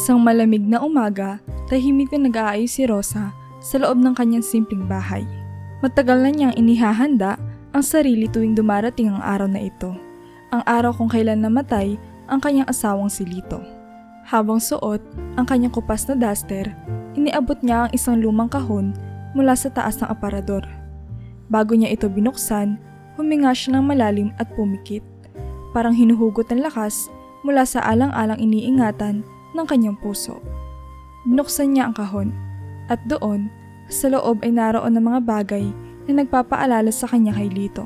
Isang malamig na umaga, tahimik na nag-aayos si Rosa sa loob ng kanyang simpleng bahay. Matagal na niyang inihahanda ang sarili tuwing dumarating ang araw na ito. Ang araw kung kailan namatay ang kanyang asawang si Lito. Habang suot ang kanyang kupas na duster, iniabot niya ang isang lumang kahon mula sa taas ng aparador. Bago niya ito binuksan, huminga siya ng malalim at pumikit. Parang hinuhugot ng lakas mula sa alang-alang iniingatan ng kanyang puso. Binuksan niya ang kahon at doon, sa loob ay naroon ng mga bagay na nagpapaalala sa kanya kay Lito.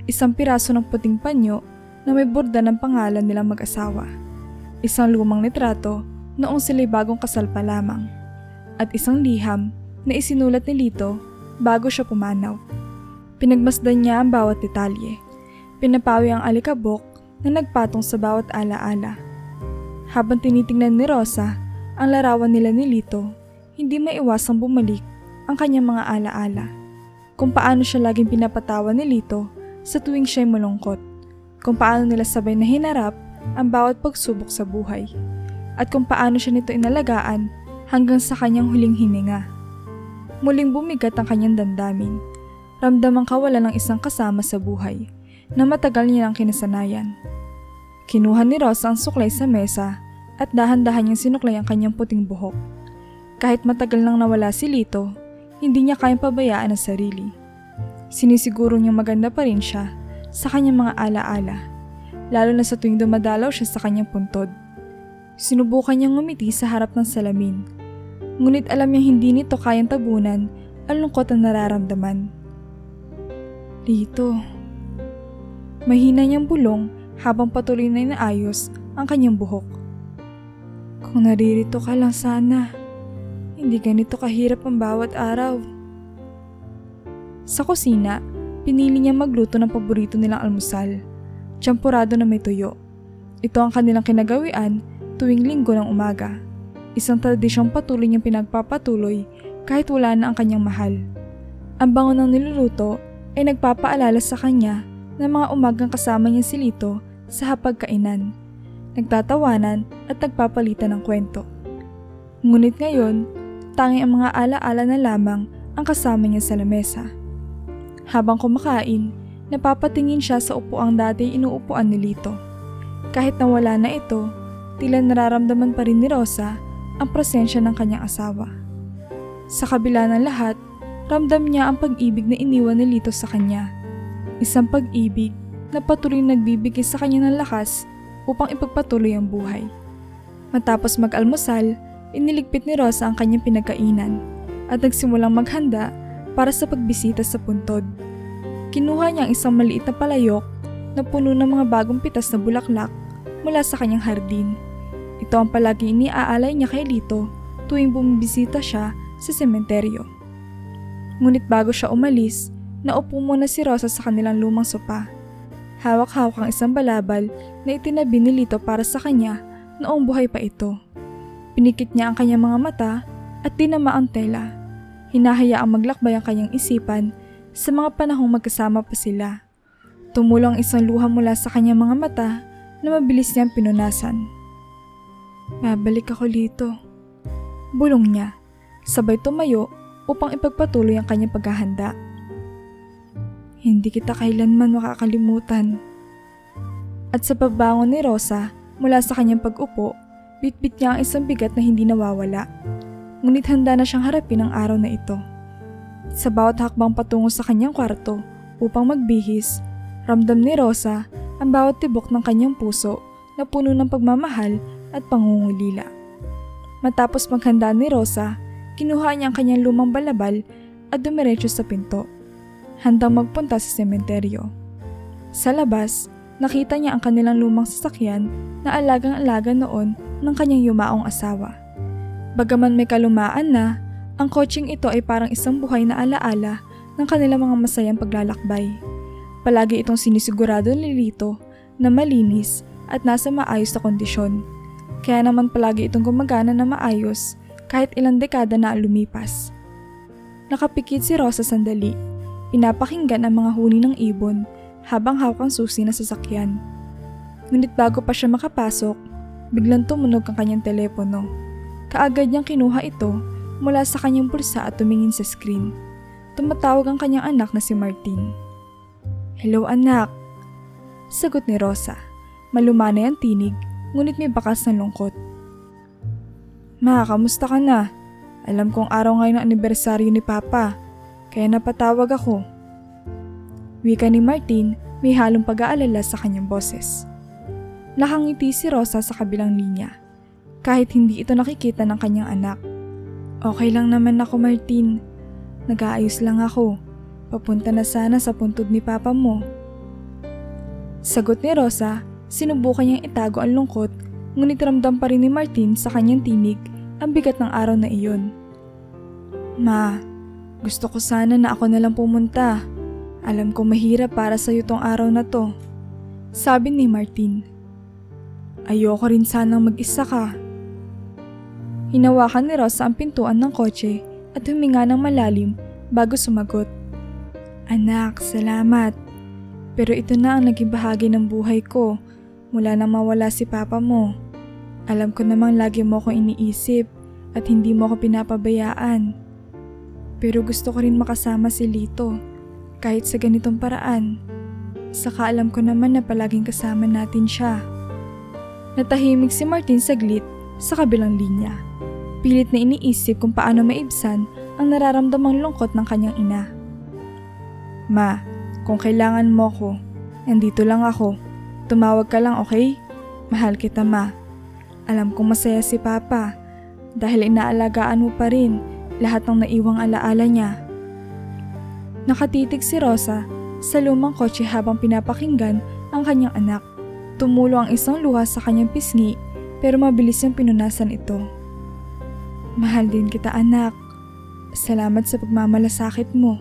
Isang piraso ng puting panyo na may borda ng pangalan nilang mag-asawa. Isang lumang litrato noong sila'y bagong kasal pa lamang. At isang liham na isinulat ni Lito bago siya pumanaw. Pinagmasdan niya ang bawat detalye. Pinapawi ang alikabok na nagpatong sa bawat alaala. Habang tinitingnan ni Rosa ang larawan nila ni Lito, hindi maiwasang bumalik ang kanyang mga alaala. Kung paano siya laging pinapatawa ni Lito sa tuwing siya'y malungkot. Kung paano nila sabay na hinarap ang bawat pagsubok sa buhay. At kung paano siya nito inalagaan hanggang sa kanyang huling hininga. Muling bumigat ang kanyang damdamin. Ramdam ang kawalan ng isang kasama sa buhay na matagal niya ng kinasanayan. Kinuha ni Rosa ang suklay sa mesa at dahan-dahan niyang sinuklay ang kanyang puting buhok. Kahit matagal nang nawala si Lito, hindi niya kayang pabayaan ang sarili. Sinisiguro niyang maganda pa rin siya sa kanyang mga alaala, lalo na sa tuwing dumadalaw siya sa kanyang puntod. Sinubukan niyang ngumiti sa harap ng salamin, ngunit alam niyang hindi nito kayang tabunan ang lungkot na nararamdaman. Lito. Mahina niyang bulong habang patuloy na inaayos ang kanyang buhok. Kung naririto ka lang sana, hindi ganito kahirap ang bawat araw. Sa kusina, pinili niya magluto ng paborito nilang almusal, tsampurado na may tuyo. Ito ang kanilang kinagawian tuwing linggo ng umaga. Isang tradisyong patuloy niyang pinagpapatuloy kahit wala na ang kanyang mahal. Ang bango ng niluluto ay nagpapaalala sa kanya ng mga umagang kasama niya si Lito sa hapagkainan, nagtatawanan at nagpapalitan ng kwento. Ngunit ngayon, tanging ang mga alaala na lamang ang kasama niya sa lamesa. Habang kumakain, napapatingin siya sa upuang dati inuupuan ni Lito. Kahit nawala na ito, tila nararamdaman pa rin ni Rosa ang presensya ng kanyang asawa. Sa kabila ng lahat, ramdam niya ang pag-ibig na iniwan ni Lito sa kanya. Isang pag-ibig na patuloy nagbibigay sa kanya ng lakas upang ipagpatuloy ang buhay. Matapos mag-almusal, iniligpit ni Rosa ang kanyang pinagkainan at nagsimulang maghanda para sa pagbisita sa puntod. Kinuha niya ang isang maliit na palayok na puno ng mga bagong pitas na bulaklak mula sa kanyang hardin. Ito ang palagi iniaalay niya kay Lito tuwing bumibisita siya sa sementeryo. Ngunit bago siya umalis, naupo muna si Rosa sa kanilang lumang sopa. Hawak-hawak ang isang balabal na itinabi ni Lito para sa kanya noong buhay pa ito. Pinikit niya ang kanyang mga mata at tinama ang tela. Hinahayaang maglakbay ang kanyang isipan sa mga panahong magkasama pa sila. Tumulong ang isang luha mula sa kanyang mga mata na mabilis niyang pinunasan. Babalik ako Lito. Bulong niya, sabay tumayo upang ipagpatuloy ang kanyang paghahanda. Hindi kita kailanman makakalimutan. At sa pagbangon ni Rosa mula sa kanyang pag-upo, bitbit niya ang isang bigat na hindi nawawala. Ngunit handa na siyang harapin ang araw na ito. Sa bawat hakbang patungo sa kanyang kwarto upang magbihis, ramdam ni Rosa ang bawat tibok ng kanyang puso na puno ng pagmamahal at pangungulila. Matapos maghanda ni Rosa, kinuha niya ang kanyang lumang balabal at dumiretso sa pinto, handang magpunta sa sementeryo. Sa labas, nakita niya ang kanilang lumang sasakyan na alagang-alaga noon ng kanyang yumaong asawa. Bagaman may kalumaan na, ang kotseng ito ay parang isang buhay na alaala ng kanilang mga masayang paglalakbay. Palagi itong sinisigurado ni Lito na malinis at nasa maayos na kondisyon. Kaya naman palagi itong gumagana na maayos kahit ilang dekada na lumipas. Nakapikit si Rosa sandali. Pinapakinggan ang mga huni ng ibon habang hawak ang susi na sasakyan. Ngunit bago pa siya makapasok, Biglang tumunog ang kanyang telepono. Kaagad niyang kinuha ito mula sa kanyang bulsa at tumingin sa screen. Tumatawag ang kanyang anak na si Martin. "Hello anak," sagot ni Rosa. Malumanay ang tinig, ngunit may bakas ng lungkot. "Ma, kamusta ka na? Alam kong araw ngayon ang anibersaryo ni Papa, kaya napatawag ako." Wika ni Martin, may halong pag-aalala sa kanyang boses. Nakangiti si Rosa sa kabilang linya, kahit hindi ito nakikita ng kanyang anak. "Okay lang naman ako, Martin. Nag-aayos lang ako. Papunta na sana sa puntod ni Papa mo." Sagot ni Rosa, sinubukan niyang itago ang lungkot, ngunit ramdam pa rin ni Martin sa kanyang tinig ang bigat ng araw na iyon. "Ma, gusto ko sana na ako na lang pumunta. Alam ko mahirap para sa'yo tong araw na to," sabi ni Martin. "Ayoko rin sanang mag-isa ka." Hinawakan ni Rosa ang pintuan ng kotse at huminga ng malalim bago sumagot. "Anak, salamat. Pero ito na ang naging bahagi ng buhay ko mula nang mawala si Papa mo. Alam ko namang lagi mo akong iniisip at hindi mo ako pinapabayaan. Pero gusto ko rin makasama si Lito kahit sa ganitong paraan. Saka alam ko naman na palaging kasama natin siya." Natahimik si Martin saglit sa kabilang linya. Pilit na iniisip kung paano maibsan ang nararamdamang lungkot ng kanyang ina. "Ma, kung kailangan mo ko, nandito lang ako. Tumawag ka lang, okay? Mahal kita, Ma. Alam kong masaya si Papa dahil inaalagaan mo pa rin lahat ng naiwang alaala niya." Nakatitig si Rosa sa lumang kotse habang pinapakinggan ang kanyang anak. Tumulo ang isang luha sa kanyang pisngi pero mabilis niyang pinunasan ito. "Mahal din kita, anak. Salamat sa pagmamalasakit mo."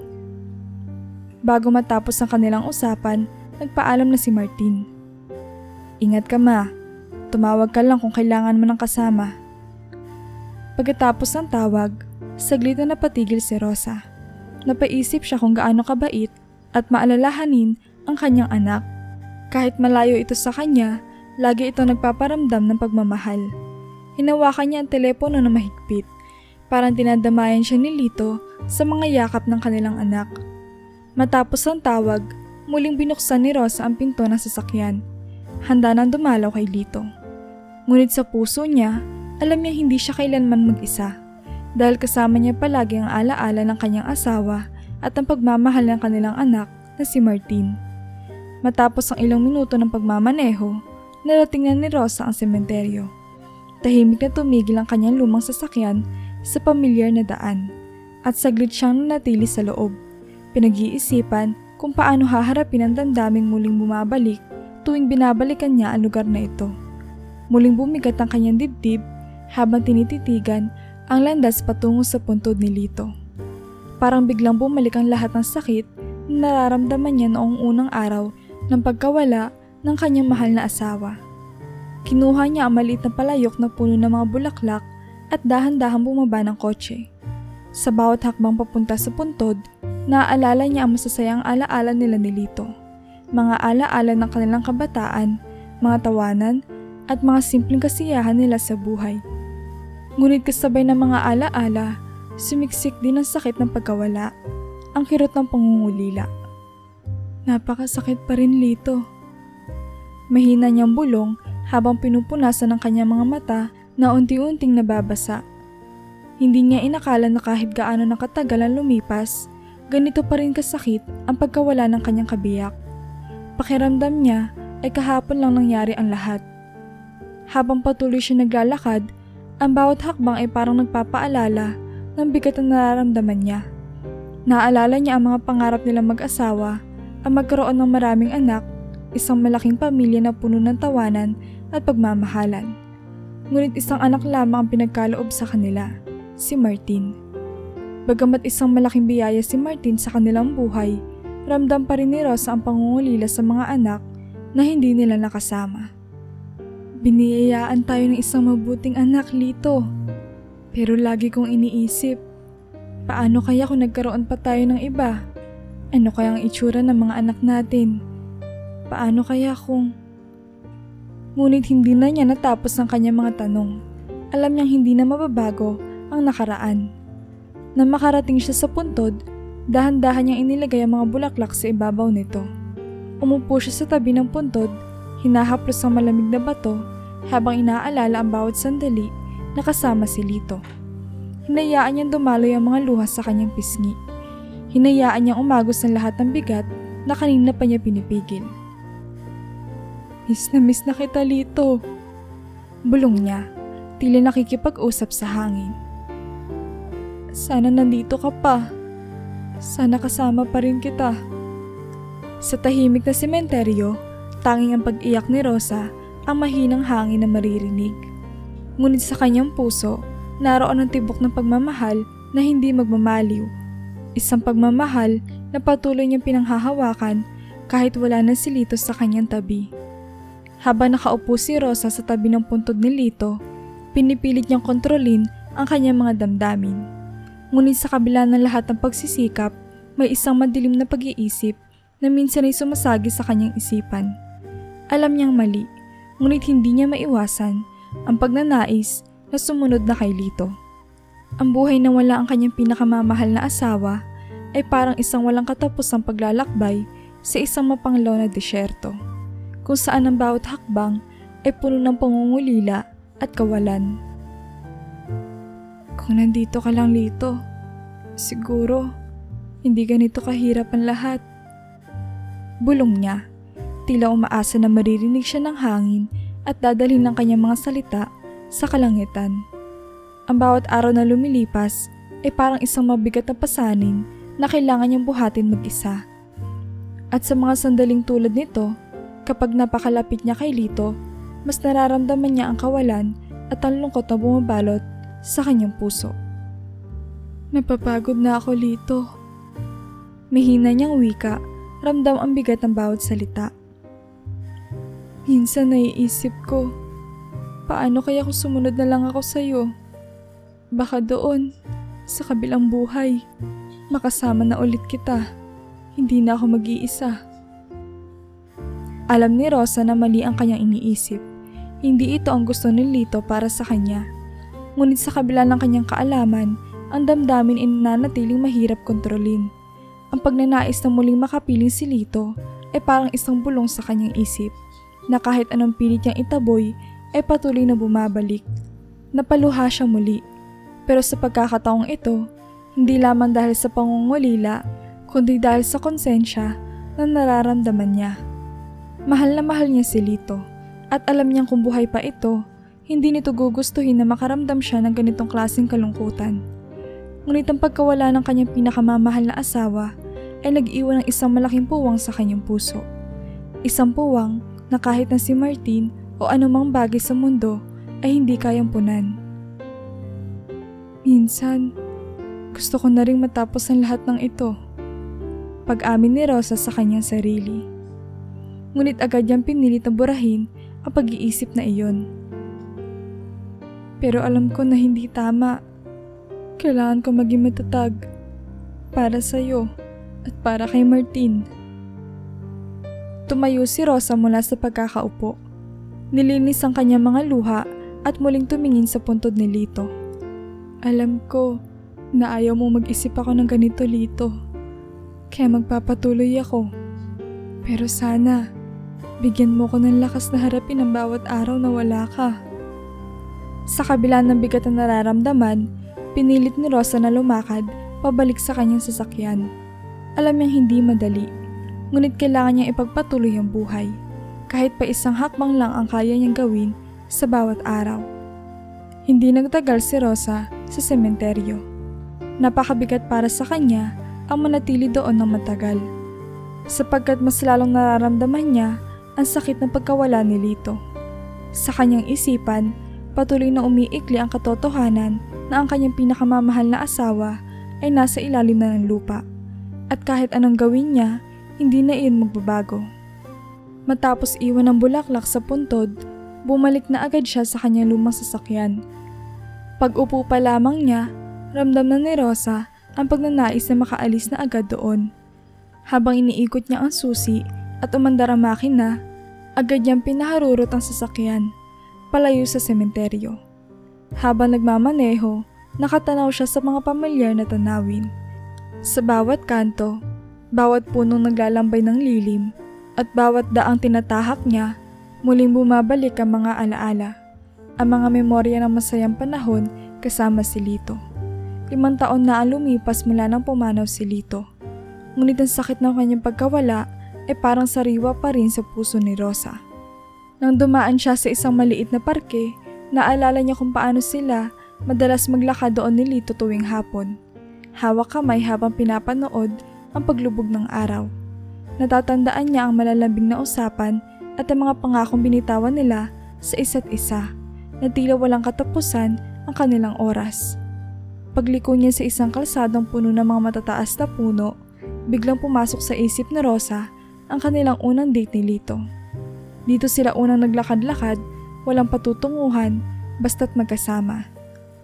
Bago matapos ang kanilang usapan, nagpaalam na si Martin. "Ingat ka, Ma. Tumawag ka lang kung kailangan mo ng kasama." Pagkatapos ng tawag, saglit na napatigil si Rosa. Napaisip siya kung gaano kabait at maalalahanin ang kanyang anak. Kahit malayo ito sa kanya, lagi ito nagpaparamdam ng pagmamahal. Hinawakan niya ang telepono na mahigpit. Parang tinadamayan siya ni Lito sa mga yakap ng kanilang anak. Matapos ang tawag, muling binuksan ni Rosa ang pinto ng sasakyan. Handa nang dumalaw kay Lito. Ngunit sa puso niya, alam niya hindi siya kailanman mag-isa. Dahil kasama niya palagi ang alaala ng kanyang asawa at ang pagmamahal ng kanilang anak na si Martin. Matapos ang ilang minuto ng pagmamaneho, narating na ni Rosa ang sementeryo. Tahimik na tumigil ang kanyang lumang sasakyan sa pamilyar na daan at saglit siyang nanatili sa loob. Pinag-iisipan kung paano haharapin ang damdaming muling bumabalik tuwing binabalikan niya ang lugar na ito. Muling bumigat ang kanyang dibdib habang tinititigan ang landas patungo sa puntod ni Lito. Parang biglang bumalik ang lahat ng sakit na nararamdaman niya noong unang araw ng pagkawala ng kanyang mahal na asawa. Kinuha niya ang maliit na palayok na puno ng mga bulaklak at dahan-dahang bumaba ng kotse. Sa bawat hakbang papunta sa puntod, naaalala niya ang masasayang alaala nila ni Lito. Mga alaala ng kanilang kabataan, mga tawanan, at mga simpleng kasiyahan nila sa buhay. Ngunit kasabay ng mga alaala, sumiksik din ang sakit ng pagkawala, ang kirot ng pangungulila. "Napakasakit pa rin, Lito." Mahina niyang bulong habang pinupunasan ng kanyang mga mata na unti-unting nababasa. Hindi niya inakala na kahit gaano na katagal ang lumipas, ganito pa rin kasakit ang pagkawala ng kanyang kabiyak. Pakiramdam niya ay kahapon lang nangyari ang lahat. Habang patuloy siya naglalakad, ang bawat hakbang ay parang nagpapaalala ng bigat na nararamdaman niya. Naalala niya ang mga pangarap nilang mag-asawa, ang magkaroon ng maraming anak, isang malaking pamilya na puno ng tawanan at pagmamahalan. Ngunit isang anak lamang ang pinagkaloob sa kanila, si Martin. Bagamat isang malaking biyaya si Martin sa kanilang buhay, ramdam pa rin ni Rosa ang pangungulila sa mga anak na hindi nila nakasama. "Biniyayaan tayo ng isang mabuting anak, Lito. Pero lagi kong iniisip, paano kaya kung nagkaroon pa tayo ng iba? Ano kaya ang itsura ng mga anak natin? Paano kaya kung..." Ngunit hindi na niya natapos ang kanyang mga tanong. Alam niyang hindi na mababago ang nakaraan. Nang makarating siya sa puntod, dahan-dahan niyang inilagay ang mga bulaklak sa ibabaw nito. Umupo siya sa tabi ng puntod, hinahaplos ang malamig na bato habang inaalala ang bawat sandali na kasama si Lito. Hinayaan niyang dumaloy ang mga luha sa kanyang pisngi. Hinayaan niyang umagos ng lahat ng bigat na kanina pa niya pinipigil. Miss na kita, Lito. Bulong niya, tila nakikipag-usap sa hangin. Sana nandito ka pa. Sana kasama pa rin kita. Sa tahimik na sementeryo, tanging ang pag-iyak ni Rosa ang mahinang hangin na maririnig. Ngunit sa kanyang puso, naroon ang tibok ng pagmamahal na hindi magmamaliw. Isang pagmamahal na patuloy niyang pinanghahawakan kahit wala na si Lito sa kanyang tabi. Habang nakaupo si Rosa sa tabi ng puntod ni Lito, pinipilit niyang kontrolin ang kanyang mga damdamin. Ngunit sa kabila ng lahat ng pagsisikap, may isang madilim na pag-iisip na minsan ay sumasagi sa kanyang isipan. Alam niyang mali, ngunit hindi niya maiwasan ang pagnanais na sumunod na kay Lito. Ang buhay na wala ang kanyang pinakamamahal na asawa ay parang isang walang katapusang paglalakbay sa isang mapanglaw na disyerto, kung saan ang bawat hakbang ay puno ng pangungulila at kawalan. Kung nandito ka lang, Lito, siguro hindi ganito kahirap ang lahat. Bulong niya, tila umaasa na maririnig siya ng hangin at dadalhin ng kanyang mga salita sa kalangitan. Ang bawat araw na lumilipas ay parang isang mabigat na pasanin na kailangan niyang buhatin mag-isa. At sa mga sandaling tulad nito, kapag napakalapit niya kay Lito, mas nararamdaman niya ang kawalan at ang lungkot na bumabalot sa kanyang puso. Napapagod na ako, Lito. Mahina niyang wika, ramdam ang bigat ng bawat salita. Minsan naiisip ko, paano kaya kung sumunod na lang ako sa'yo? Baka doon, sa kabilang buhay, makasama na ulit kita. Hindi na ako mag-iisa. Alam ni Rosa na mali ang kanyang iniisip. Hindi ito ang gusto ni Lito para sa kanya. Ngunit sa kabila ng kanyang kaalaman, ang damdamin ay nananatiling mahirap kontrolin. Ang pagnanais na muling makapiling si Lito ay parang isang bulong sa kanyang isip, na kahit anong pilit niyang itaboy ay patuloy na bumabalik. Napaluha siya muli. Pero sa pagkakataong ito, hindi lamang dahil sa pangungulila, kundi dahil sa konsensya na nararamdaman niya. Mahal na mahal niya si Lito at alam niyang kung buhay pa ito, hindi nito gugustuhin na makaramdam siya ng ganitong klaseng kalungkutan. Ngunit ang pagkawala ng kanyang pinakamamahal na asawa ay nag-iwan ng isang malaking puwang sa kanyang puso. Isang puwang na kahit na si Martin o anumang bagay sa mundo ay hindi kayang punan. Minsan, gusto ko na ring matapos ang lahat ng ito. Pag-amin ni Rosa sa kanyang sarili. Ngunit agad niyang pinilit na burahin ang pag-iisip na iyon. Pero alam ko na hindi tama. Kailangan ko maging matatag para sa'yo at para kay Martin. Tumayo si Rosa mula sa pagkakaupo. Nilinis ang kanyang mga luha at muling tumingin sa puntod ni Lito. Alam ko na ayaw mo mag-isip ako ng ganito, Lito. Kaya magpapatuloy ako. Pero sana, bigyan mo ko ng lakas na harapin ang bawat araw na wala ka. Sa kabila ng bigat na nararamdaman, pinilit ni Rosa na lumakad pabalik sa kanyang sasakyan. Alam niyang hindi madali, ngunit kailangan niyang ipagpatuloy ang buhay. Kahit pa isang hakbang lang ang kaya niyang gawin sa bawat araw. Hindi nagtagal si Rosa sa sementeryo. Napakabigat para sa kanya ang manatili doon ng matagal. Sapagkat mas lalong nararamdaman niya ang sakit ng pagkawala ni Lito. Sa kanyang isipan, patuloy na umiikli ang katotohanan na ang kanyang pinakamamahal na asawa ay nasa ilalim na ng lupa. At kahit anong gawin niya, hindi na iyon magbabago. Matapos iwan ang bulaklak sa puntod, bumalik na agad siya sa kanyang lumang sasakyan. Pag-upo pa lamang niya, ramdam na ni Rosa ang pagnanais na makaalis na agad doon. Habang iniikot niya ang susi at umandar ang makina, Agad niyang pinaharurot ang sasakyan, palayo sa sementeryo. Habang nagmamaneho, nakatanaw siya sa mga pamilyar na tanawin. Sa bawat kanto, bawat punong naglalambay ng lilim, at bawat daang tinatahak niya, muling bumabalik ang mga alaala. Ang mga memorya ng masayang panahon kasama si Lito. 5 taon na ang lumipas mula nang pumanaw si Lito. Ngunit ang sakit ng kanyang pagkawala ay parang sariwa pa rin sa puso ni Rosa. Nang dumaan siya sa isang maliit na parke, naalala niya kung paano sila madalas maglakad doon ni Lito tuwing hapon. Hawak kamay habang pinapanood ang paglubog ng araw. Natatandaan niya ang malalambing na usapan at ang mga pangakong binitawan nila sa isa't isa na tila walang katapusan ang kanilang oras. Pagliko niya sa isang kalsadong puno ng mga matataas na puno, biglang pumasok sa isip ni Rosa ang kanilang unang date ni Lito. Dito sila unang naglakad-lakad, walang patutunguhan, basta't magkasama.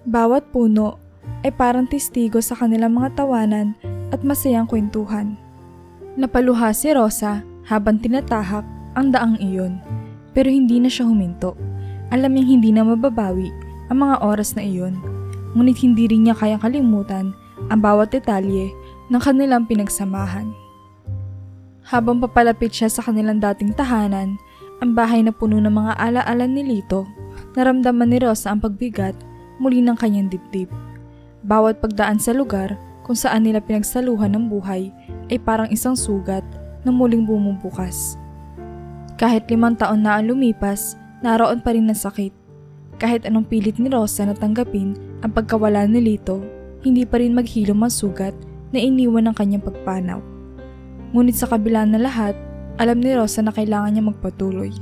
Bawat puno ay parang testigo sa kanilang mga tawanan at masayang kwentuhan. Napaluha si Rosa habang tinatahak ang daang iyon, pero hindi na siya huminto. Alam niyang hindi na mababawi ang mga oras na iyon, ngunit hindi rin niya kayang kalimutan ang bawat detalye ng kanilang pinagsamahan. Habang papalapit siya sa kanilang dating tahanan, ang bahay na puno ng mga alaala ni Lito, naramdaman ni Rosa ang pagbigat muli ng kanyang dibdib. Bawat pagdaan sa lugar kung saan nila pinagsaluhan ng buhay ay parang isang sugat na muling bumubukas. Kahit 5 taon na ang lumipas, naroon pa rin ang sakit. Kahit anong pilit ni Rosa na tanggapin ang pagkawala ni Lito, hindi pa rin maghilom ang sugat na iniwan ng kanyang pagpanaw. Ngunit sa kabila na lahat, alam ni Rosa na kailangan niya magpatuloy.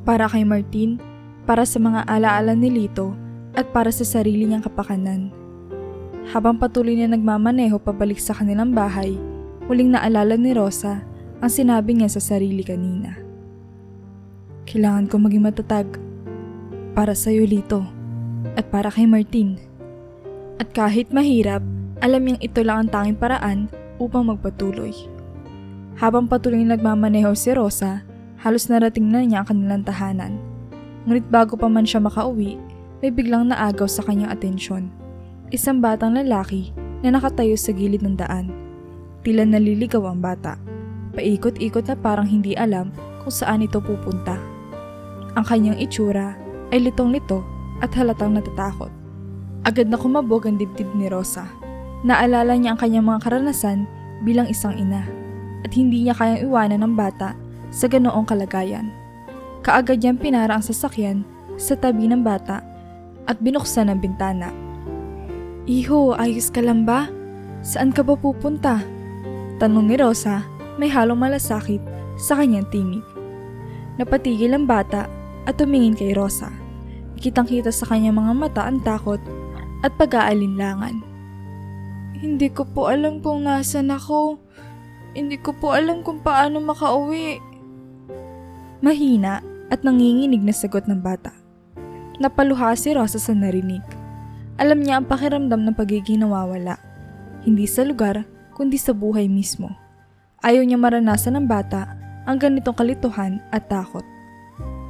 Para kay Martin, para sa mga alaala ni Lito, at para sa sarili niyang kapakanan. Habang patuloy na nagmamaneho pabalik sa kanilang bahay, muling naalala ni Rosa ang sinabi niya sa sarili kanina. Kailangan ko maging matatag para sa'yo, Lito, at para kay Martin. At kahit mahirap, alam niyang ito lang ang tanging paraan upang magpatuloy. Habang patuloy na nagmamaneho si Rosa, halos narating na niya ang kanilang tahanan. Ngunit bago pa man siya makauwi, may biglang naagaw sa kanyang atensyon. Isang batang lalaki na nakatayo sa gilid ng daan. Tila naliligaw ang bata. Paikot-ikot na parang hindi alam kung saan ito pupunta. Ang kanyang itsura ay litong-lito at halatang natatakot. Agad na kumabog ang dibdib ni Rosa. Naalala niya ang kanyang mga karanasan bilang isang ina at hindi niya kayang iwanan ng bata sa ganoong kalagayan. Kaagad niyang pinara ang sasakyan sa tabi ng bata at binuksan ang bintana. Iho, ayos ka lang ba? Saan ka ba pupunta? Tanong ni Rosa, may halong malasakit sa kanyang tinig. Napatigil ang bata at tumingin kay Rosa. Kitang-kita sa kanyang mga mata ang takot at pag-aalinlangan. Hindi ko po alam kung nasan ako. Hindi ko po alam kung paano makauwi. Mahina at nanginginig na sagot ng bata. Napaluha si Rosa sa narinig. Alam niya ang pakiramdam ng pagiging nawawala. Hindi sa lugar, kundi sa buhay mismo. Ayaw niya maranasan ng bata ang ganitong kalituhan at takot.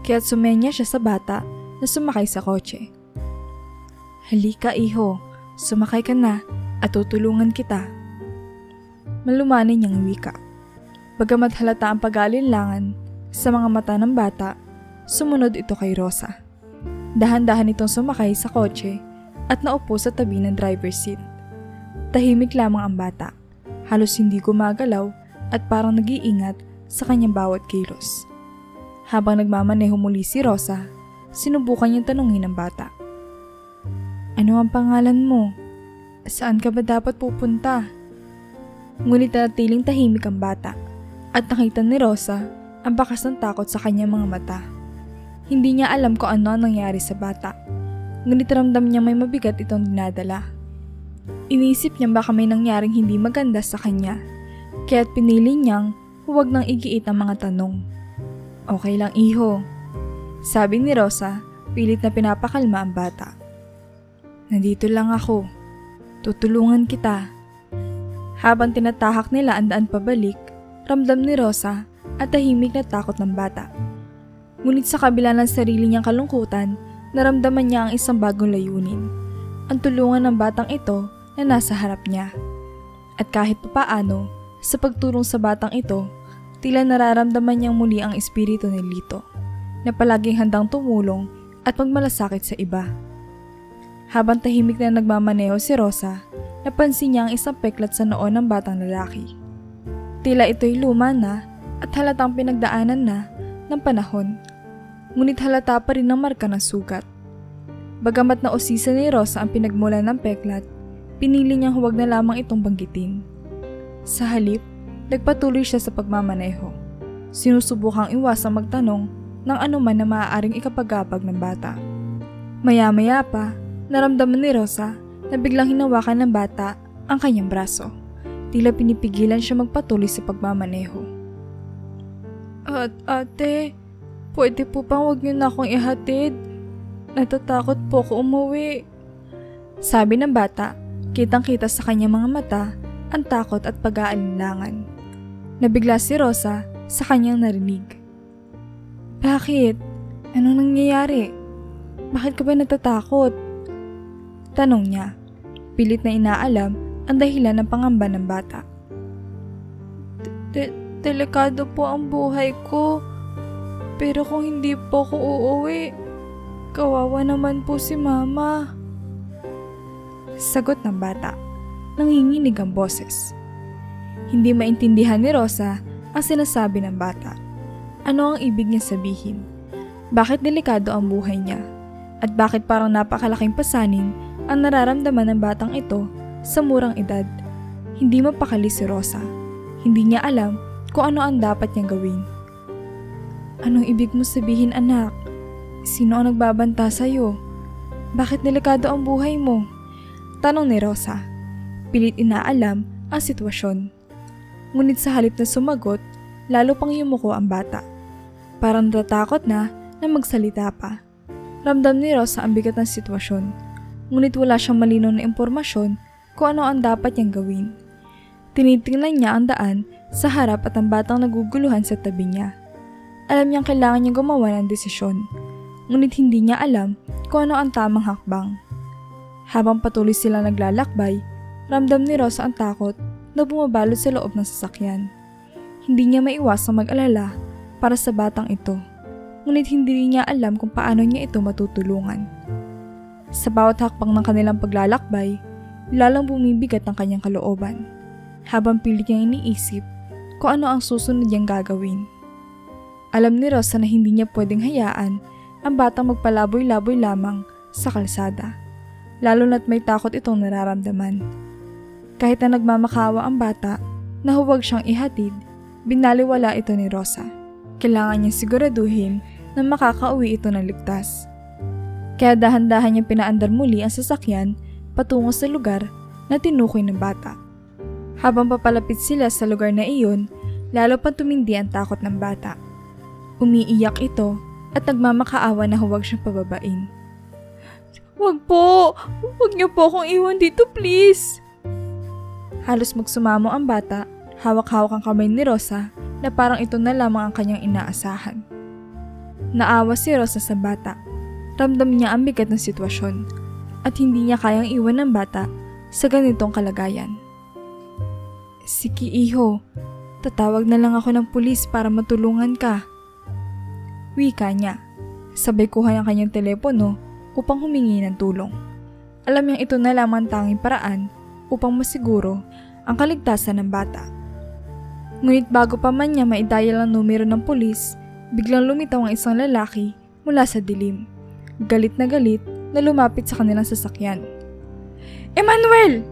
Kaya't sumenya siya sa bata na sumakay sa kotse. Halika, iho. Sumakay ka na at tutulungan kita. Malumanay niyang wika. Bagamat halata ang pag-aalinlangan sa mga mata ng bata, sumunod ito kay Rosa. Dahan-dahan itong sumakay sa kotse at naupo sa tabi ng driver's seat. Tahimik lamang ang bata, halos hindi gumagalaw at parang nag-iingat sa kanyang bawat kilos. Habang nagmamaneho muli si Rosa, sinubukan niyang tanungin ang bata. Ano ang pangalan mo? Saan ka ba dapat pupunta? Ngunit natiling tahimik ang bata at nakita ni Rosa ang bakas ng takot sa kanyang mga mata. Hindi niya alam kung ano ang nangyari sa bata. Ngunit ramdam niya may mabigat itong dinadala. Inisip niya baka may nangyaring hindi maganda sa kanya, kaya't pinili niyang huwag nang igiit ang mga tanong. Okay lang, iho. Sabi ni Rosa, pilit na pinapakalma ang bata. Nandito lang ako. Tutulungan kita. Habang tinatahak nila ang daan pabalik, ramdam ni Rosa at tahimik na takot ng bata. Ngunit sa kabila ng sarili niyang kalungkutan, naramdaman niya ang isang bagong layunin. Ang tulungan ng batang ito na nasa harap niya. At kahit papaano, sa pagtulong sa batang ito, tila nararamdaman niyang muli ang espiritu ni Lito, na palaging handang tumulong at magmalasakit sa iba. Habang tahimik na nagmamaneho si Rosa, napansin niya ang isang peklat sa noo ng batang lalaki. Tila ito'y luma na at halatang pinagdaanan na ng panahon. Ngunit halata pa rin ang marka ng sugat. Bagamat nausisa ni Rosa ang pinagmulan ng peklat, pinili niyang huwag na lamang itong banggitin. Sa halip, nagpatuloy siya sa pagmamaneho. Sinusubukang iwasang magtanong ng anuman na maaaring ikapagabag ng bata. Maya-maya pa, naramdaman ni Rosa na biglang hinawakan ng bata ang kanyang braso. Tila pinipigilan siya magpatuloy sa pagmamaneho. Ate, pwede po bang huwag niyo na akong ihatid? Natatakot po ako umuwi. Sabi ng bata, kitang-kita sa kanyang mga mata ang takot at pag-aalinlangan. Nabigla si Rosa sa kanyang narinig. Bakit? Anong nangyayari? Bakit ka ba natatakot? Tanong niya. Pilit na inaalam ang dahilan ng pangamba ng bata. Delikado po ang buhay ko. Pero kung hindi po ako uuwi, kawawa naman po si Mama. Sagot ng bata. Nanginginig ang boses. Hindi maintindihan ni Rosa ang sinasabi ng bata. Ano ang ibig niya sabihin? Bakit delikado ang buhay niya? At bakit parang napakalaking pasanin ang nararamdaman ng batang ito sa murang edad? Hindi mapakali si Rosa. Hindi niya alam kung ano ang dapat niyang gawin. Anong ibig mo sabihin, anak? Sino ang nagbabanta sa'yo? Bakit delikado ang buhay mo? Tanong ni Rosa. Pilit inaalam ang sitwasyon. Ngunit sa halip na sumagot, lalo pang yumuko ang bata. Parang natatakot na magsalita pa. Ramdam ni Rosa ang bigat ng sitwasyon. Ngunit wala siyang malinaw na impormasyon kung ano ang dapat niyang gawin. Tinitingnan niya ang daan sa harap at ang batang naguguluhan sa tabi niya. Alam niyang kailangan niyang gumawa ng desisyon. Ngunit hindi niya alam kung ano ang tamang hakbang. Habang patuloy sila naglalakbay, ramdam ni Rosa ang takot na bumabalot sa loob ng sasakyan. Hindi niya maiwasang mag-alala para sa batang ito. Ngunit hindi niya alam kung paano niya ito matutulungan. Sa bawat hakbang ng kanilang paglalakbay, lalang bumibigat ang kanyang kalooban. Habang pilit niyang iniisip kung ano ang susunod niyang gagawin. Alam ni Rosa na hindi niya pwedeng hayaan ang batang magpalaboy-laboy lamang sa kalsada. Lalo na't may takot itong nararamdaman. Kahit na nagmamakawa ang bata na huwag siyang ihatid, binaliwala ito ni Rosa. Kailangan niyang siguraduhin na makakauwi ito ng ligtas. Kaya dahan-dahan niyang pinaandar muli ang sasakyan patungo sa lugar na tinukoy ng bata. Habang papalapit sila sa lugar na iyon, lalo pang tumindi ang takot ng bata. Umiiyak ito at nagmamakaawa na huwag siyang pababain. Wag po! Wag niyo po akong iwan dito, please! Halos magsumamo ang bata, hawak-hawak ang kamay ni Rosa na parang ito na lamang ang kanyang inaasahan. Naawa si Rosa sa bata. Ramdam niya ang bigat ng sitwasyon at hindi niya kayang iwan ng bata sa ganitong kalagayan. Sige, iho. Tatawag na lang ako ng pulis para matulungan ka. Wika niya. Sabay kuha ng kanyang telepono upang humingi ng tulong. Alam niyang ito na lamang tanging paraan upang masiguro ang kaligtasan ng bata. Ngunit bago pa man niya maidayal ang numero ng pulis, biglang lumitaw ang isang lalaki mula sa dilim. Galit na lumapit sa kanilang sasakyan. Emmanuel!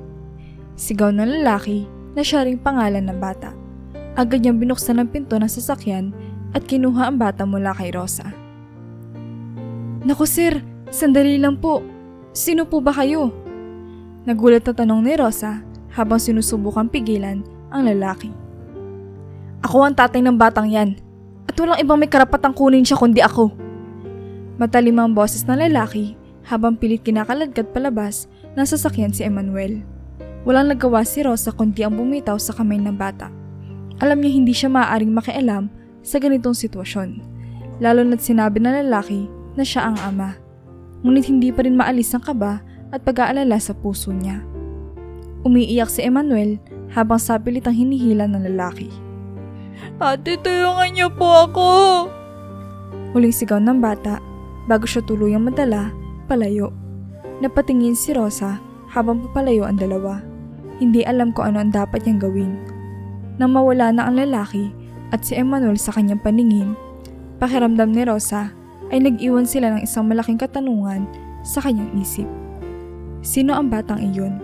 Sigaw ng lalaki na siya ring pangalan ng bata. Agad niyang binuksan ang pinto ng sasakyan at kinuha ang bata mula kay Rosa. Naku sir, sandali lang po. Sino po ba kayo? Nagulat na tanong ni Rosa habang sinusubukang pigilan ang lalaki. Ako ang tatay ng batang yan at walang ibang may karapatang kunin siya kundi ako. Matalim ang boses ng lalaki habang pilit kinakaladkad palabas ng sasakyan si Emmanuel. Walang nagawa si Rosa kundi ang bumitaw sa kamay ng bata. Alam niya hindi siya maaaring makialam sa ganitong sitwasyon. lalo na't sinabi ng lalaki na siya ang ama. Ngunit hindi pa rin maalis ang kaba at pag-aalala sa puso niya. Umiiyak si Emmanuel habang sapilit ang hinihila ng lalaki. Ate, tulungan niyo po ako! Huling sigaw ng bata bago siya tuluyang madala palayo. Napatingin si Rosa habang papalayo ang dalawa. Hindi alam kung ano ang dapat niyang gawin. Nang mawala na ang lalaki at si Emmanuel sa kanyang paningin, pakiramdam ni Rosa ay nag-iwan sila ng isang malaking katanungan sa kanyang isip. Sino ang batang iyon?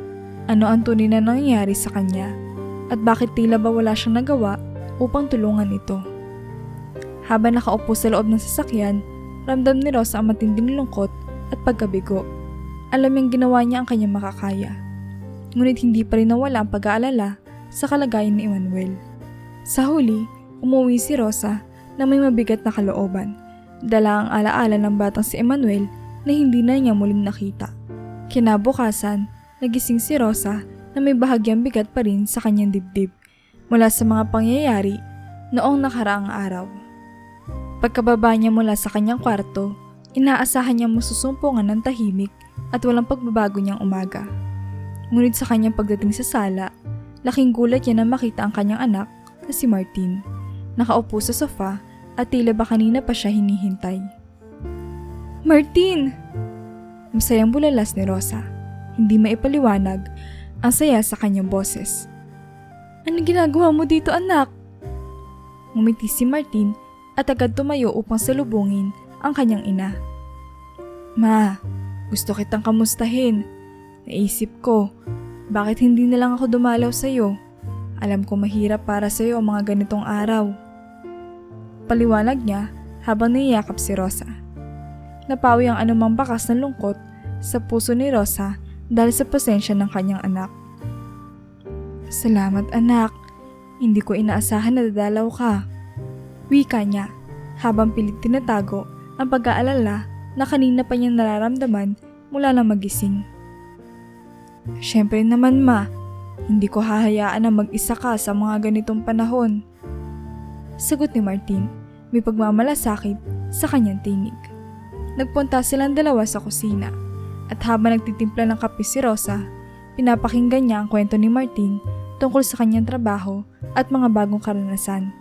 Ano ang tunay na nangyayari sa kanya? At bakit tila ba wala siyang nagawa upang tulungan ito? Habang nakaupo sa loob ng sasakyan, ramdam ni Rosa ang matinding lungkot at pagkabigo. Alam niyang ginawa niya ang kanyang makakaya. Ngunit hindi pa rin nawala ang pag-aalala sa kalagayan ni Emmanuel. Sa huli, umuwi si Rosa na may mabigat na kalooban. Dala ang alaala ng batang si Emmanuel na hindi na niya muling nakita. Kinabukasan, nagising si Rosa na may bahagyang bigat pa rin sa kanyang dibdib mula sa mga pangyayari noong nakaraang araw. Pagkababa niya mula sa kanyang kwarto, inaasahan niyang masusumpungan ng tahimik at walang pagbabago niyang umaga. Ngunit sa kanyang pagdating sa sala, laking gulat niya na makita ang kanyang anak na si Martin. Nakaupo sa sofa at tila ba kanina pa siya hinihintay. Martin! Masayang bulalas ni Rosa. Hindi maipaliwanag ang saya sa kanyang boses. Ano ginagawa mo dito, anak? Ngumiti si Martin at agad tumayo upang salubungin ang kanyang ina. Ma, gusto kitang kamustahin. Naisip ko, bakit hindi na lang ako dumalaw sa'yo? Alam ko mahirap para sa'yo ang mga ganitong araw. Paliwanag niya habang niyakap si Rosa. Napawi ang anumang bakas ng lungkot sa puso ni Rosa dahil sa pasensya ng kanyang anak. Salamat anak, hindi ko inaasahan na dadalaw ka. Wika niya habang pilit tinatago ang pag-aalala na kanina pa niyang nararamdaman mula nang magising. Siyempre naman ma, hindi ko hahayaan na mag-isa ka sa mga ganitong panahon. Sagot ni Martin, may pagmamalasakit sa kanyang tinig. Nagpunta silang dalawa sa kusina at habang nagtitimpla ng kape si Rosa, pinapakinggan niya ang kwento ni Martin tungkol sa kanyang trabaho at mga bagong karanasan.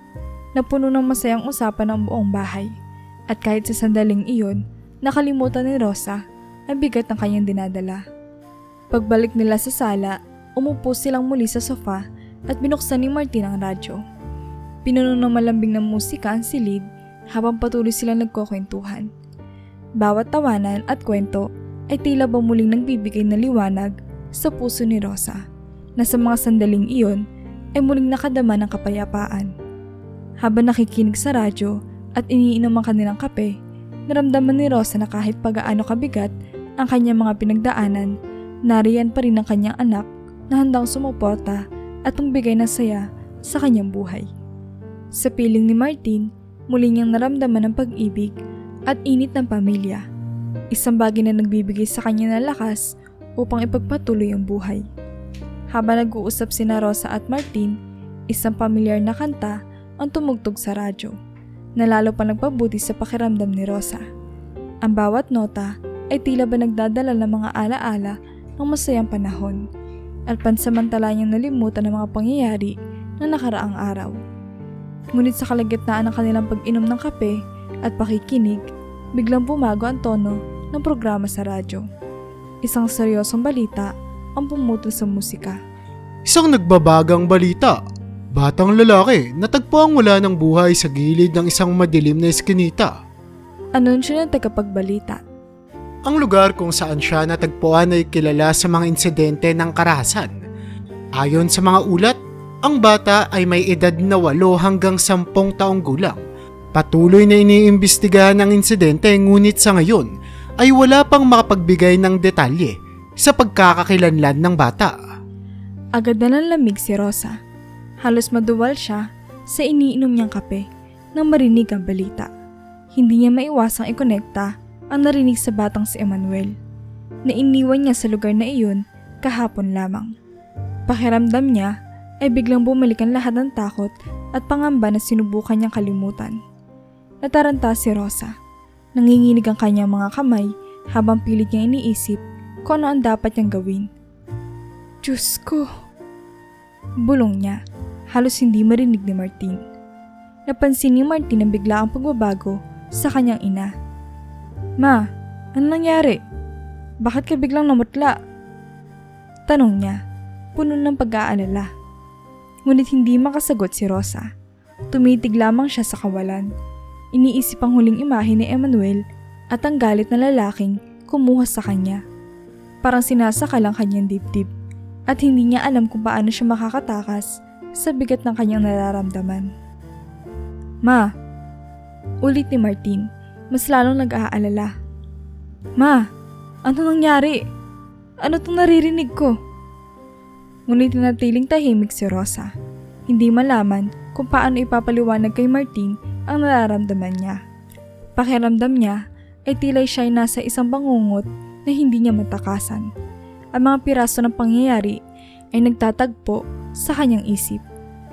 Napuno ng masayang usapan ang buong bahay at kahit sa sandaling iyon, nakalimutan ni Rosa ang bigat ng kanyang dinadala. Pagbalik nila sa sala, umupo silang muli sa sofa at binuksan ni Martin ang radyo. Pinuno ng malambing na musika ang silid habang patuloy silang nagkukwentuhan. Bawat tawanan at kwento ay tila ba muling nagbibigay ng liwanag sa puso ni Rosa na sa mga sandaling iyon ay muling nakadama ng kapayapaan. Habang nakikinig sa radyo at iniinom ang kanilang kape, naramdaman ni Rosa na kahit pagaano kabigat ang kanyang mga pinagdaanan, nariyan pa rin ang kanyang anak na handang sumuporta at magbigay ng saya sa kanyang buhay. Sa piling ni Martin, muli niyang naramdaman ang pag-ibig at init ng pamilya. Isang bagay na nagbibigay sa kanya ng lakas upang ipagpatuloy ang buhay. Habang nag-uusap sina Rosa at Martin, isang pamilyar na kanta ang tumugtog sa radyo, na lalo pa nagpabuti sa pakiramdam ni Rosa. Ang bawat nota ay tila ba nagdadala ng mga alaala ng masayang panahon at pansamantala niyang nalimutan ang mga pangyayari ng nakaraang araw. Ngunit sa kalagitnaan ng kanilang pag-inom ng kape at pakikinig, biglang bumago ang tono ng programa sa radyo. Isang seryosong balita ang pumutol sa musika. Isang nagbabagang balita. Batang lalaki natagpuang wala ng buhay sa gilid ng isang madilim na eskinita. Anunsyo ng tagapagbalita. Ang lugar kung saan siya natagpuan ay kilala sa mga insidente ng karahasan. Ayon sa mga ulat, ang bata ay may edad na 8 hanggang 10 taong gulang. Patuloy na iniimbestigahan ang insidente ngunit sa ngayon ay wala pang makapagbigay ng detalye sa pagkakakilanlan ng bata. Agad na nanlamig si Rosa. Halos maduwal siya sa iniinom niyang kape nang marinig ang balita. Hindi niya maiwasang ikonekta ang narinig sa batang si Emmanuel na iniwan niya sa lugar na iyon kahapon lamang. Pakiramdam niya ay biglang bumalik ang lahat ng takot at pangamba na sinubukan niyang kalimutan. nataranta si Rosa. Nanginginig ang kanyang mga kamay habang pilit niya iniisip kung ano ang dapat niyang gawin. Diyos ko! Bulong niya, halos hindi marinig ni Martin. Napansin ni Martin ang biglaang pagbabago sa kanyang ina. Ma, ano nangyari? Bakit ka biglang namutla? Tanong niya, puno ng pag-aalala. Ngunit hindi makasagot si Rosa. Tumitig lamang siya sa kawalan. Iniisip ang huling imahe ni Emmanuel at ang galit na lalaking kumuha sa kanya. Parang sinasakal ang kanyang dibdib at hindi niya alam kung paano siya makakatakas sa bigat ng kanyang nararamdaman. Ma, ulit ni Martin, mas lalong nag-aalala. Ma, ano nangyari? Ano itong naririnig ko? Ngunit nanatiling tahimik si Rosa. Hindi malaman kung paano ipapaliwanag kay Martin ang nararamdaman niya. Pakiramdam niya ay tila siya ay nasa isang bangungot na hindi niya matakasan. Ang mga piraso ng pangyayari ay nagtatagpo sa kanyang isip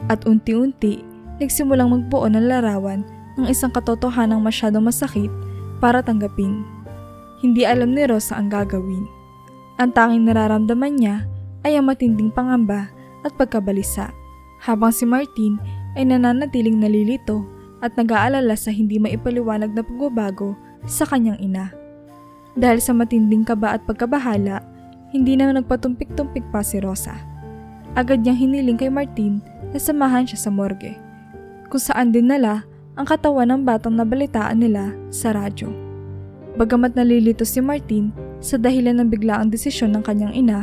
at unti-unti nagsimulang magbuo ng larawan ng isang katotohanang masyadong masakit para tanggapin. Hindi alam ni Rosa ang gagawin. Ang tanging nararamdaman niya ay ang matinding pangamba at pagkabalisa, habang si Martin ay nananatiling nalilito at nag-aalala sa hindi maipaliwanag na pagbabago sa kanyang ina. Dahil sa matinding kaba at pagkabahala, hindi na nagpatumpik-tumpik pa si Rosa. Agad niyang hiniling kay Martin na samahan siya sa morgue, kung saan dinala ang katawan ng batang nabalitaan nila sa radyo. Bagamat nalilito si Martin sa dahilan ng biglaang desisyon ng kanyang ina,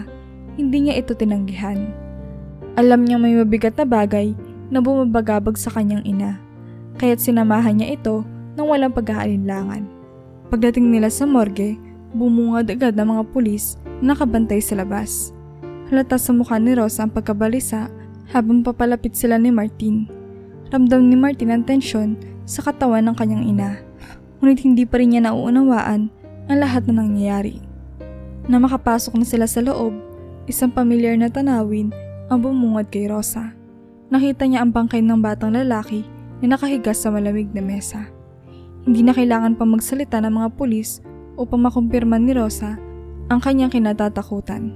hindi niya ito tinanggihan. Alam niyang may mabigat na bagay na bumabagabag sa kanyang ina, kaya't sinamahan niya ito ng walang pag-aalinlangan. Pagdating nila sa morgue, bumungad agad ang mga pulis na nakabantay sa labas. Halata sa mukha ni Rosa ang pagkabalisa habang papalapit sila ni Martin. Ramdam ni Martin ang tensyon sa katawan ng kanyang ina, ngunit hindi pa rin niya nauunawaan ang lahat na nangyayari. Na makapasok na sila sa loob, isang pamilyar na tanawin ang bumungad kay Rosa. Nakita niya ang bangkay ng batang lalaki na nakahiga sa malamig na mesa. Hindi na kailangan pa magsalita ng mga pulis upang makumpirma ni Rosa ang kanyang kinatatakutan.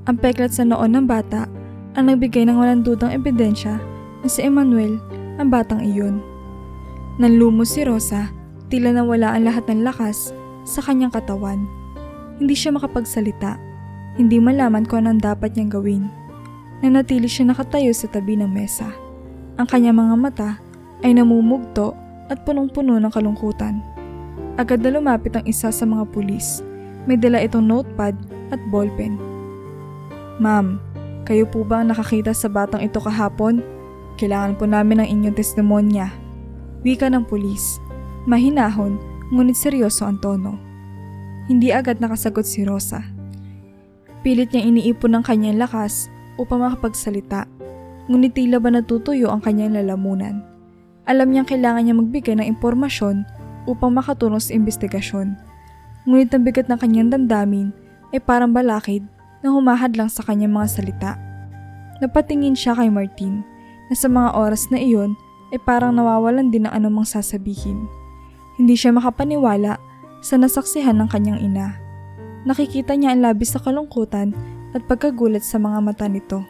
Ang peklat sa noon ng bata ang nagbigay ng walang dudang ebidensya na si Emmanuel ang batang iyon. Nanlumo si Rosa, tila nawala ang lahat ng lakas sa kanyang katawan. Hindi siya makapagsalita, hindi malaman kung anong dapat niyang gawin. Nanatili siya nakatayo sa tabi ng mesa. Ang kanyang mga mata ay namumugto at punong-puno ng kalungkutan. Agad na lumapit ang isa sa mga pulis. May dala itong notepad at ballpen. Ma'am, kayo po ba ang nakakita sa batang ito kahapon? Kailangan po namin ng inyong testimonya. Wika ng pulis. Mahinahon, ngunit seryoso ang tono. Hindi agad nakasagot si Rosa. Pilit niyang iniipon ng kanyang lakas upang makapagsalita, ngunit tila ba natutuyo ang kanyang lalamunan. Alam niyang kailangan niya magbigay ng impormasyon upang makatulong sa investigasyon. Ngunit ang bigat ng kanyang damdamin ay parang balakid na humahadlang sa kanyang mga salita. Napatingin siya kay Martin na sa mga oras na iyon ay parang nawawalan din ng anumang sasabihin. Hindi siya makapaniwala sa nasaksihan ng kanyang ina. Nakikita niya ang labis na kalungkutan at pagkagulat sa mga mata nito.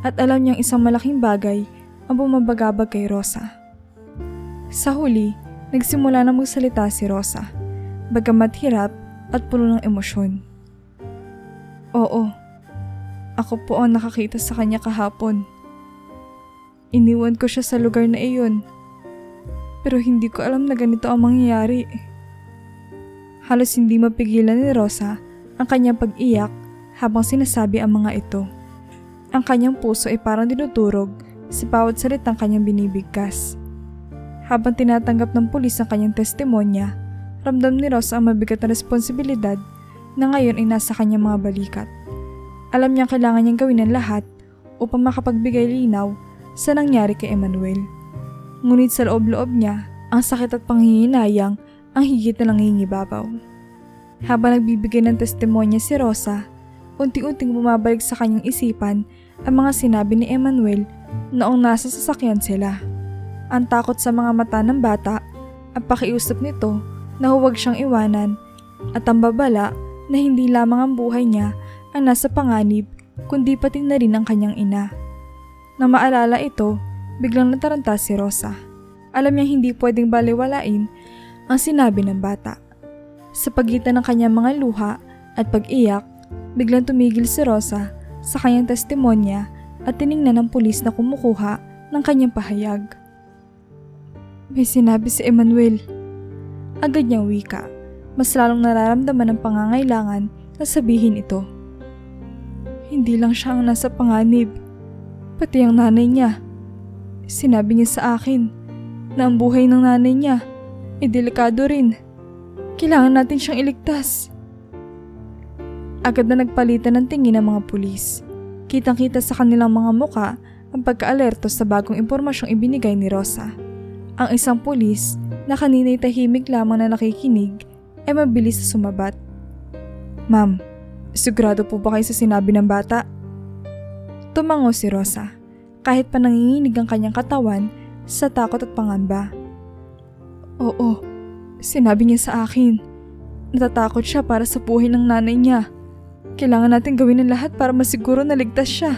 At alam niyang isang malaking bagay ang bumabagabag kay Rosa. Sa huli, nagsimula na magsalita si Rosa, bagamat hirap at puno ng emosyon. Oo, ako po ang nakakita sa kanya kahapon. Iniwan ko siya sa lugar na iyon, pero hindi ko alam na ganito ang mangyayari. Halos hindi mapigilan ni Rosa ang kanyang pag-iyak habang sinasabi ang mga ito. Ang kanyang puso ay parang dinudurog sa bawat salitang kanyang binibigkas. Habang tinatanggap ng pulis ang kanyang testimonya, ramdam ni Rosa ang mabigat na responsibilidad na ngayon ay nasa kanyang mga balikat. Alam niyang kailangan niyang gawin ang lahat upang makapagbigay linaw sa nangyari kay Emmanuel. Ngunit sa loob-loob niya, ang sakit at panghihinayang ang higit na nangingibabaw. Habang nagbibigay ng testimonya si Rosa, unti-unting bumabalik sa kanyang isipan ang mga sinabi ni Emmanuel noong nasa sasakyan sila. Ang takot sa mga mata ng bata Ang pakiusap nito na huwag siyang iwanan at ang babala na hindi lamang ang buhay niya ang nasa panganib kundi pati na rin ang kanyang ina. Nang maalala ito, biglang nataranta si Rosa. Alam niya hindi pwedeng baliwalain ang sinabi ng bata. Sa pagitan ng kanyang mga luha at pag-iyak, biglang tumigil si Rosa sa kanyang testimonya at tiningnan ng pulis na kumukuha ng kanyang pahayag. May sinabi si Emmanuel. Agad niyang wika, mas lalong nararamdaman ang pangangailangan na sabihin ito. Hindi lang siya ang nasa panganib, pati ang nanay niya. Sinabi niya sa akin na ang buhay ng nanay niya ay delikado rin. Kailangan natin siyang iligtas. Agad na nagpalitan ng tingin ng mga pulis. Kitang-kita sa kanilang mga muka ang pagka-alerto sa bagong impormasyong ibinigay ni Rosa. Ang isang pulis na kanina'y tahimik lamang na nakikinig ay mabilis na sumabat. Ma'am, sigurado po ba kayo sa sinabi ng bata? Tumango si Rosa, kahit pa nanginginig ang kanyang katawan sa takot at pangamba. Oo, sinabi niya sa akin. Natatakot siya para sa buhay ng nanay niya. Kailangan natin gawin ang lahat para masiguro na ligtas siya.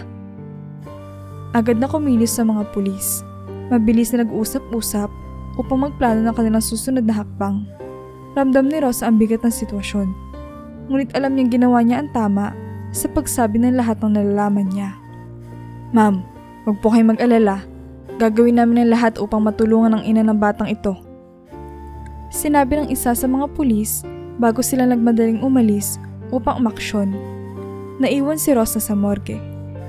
Agad na kumilos sa mga pulis. Mabilis na nag-usap-usap upang magplano ng kanilang susunod na hakbang. Ramdam ni Rosa ang bigat ng sitwasyon. Ngunit alam niyang ginawa niya ang tama sa pagsabi ng lahat ng nalalaman niya. Ma'am, huwag po kayong mag-alala. Gagawin namin ang lahat upang matulungan ang ina ng batang ito. Sinabi ng isa sa mga pulis bago sila nagmadaling umalis upang umaksyon. Naiwan si Rosa sa morgue,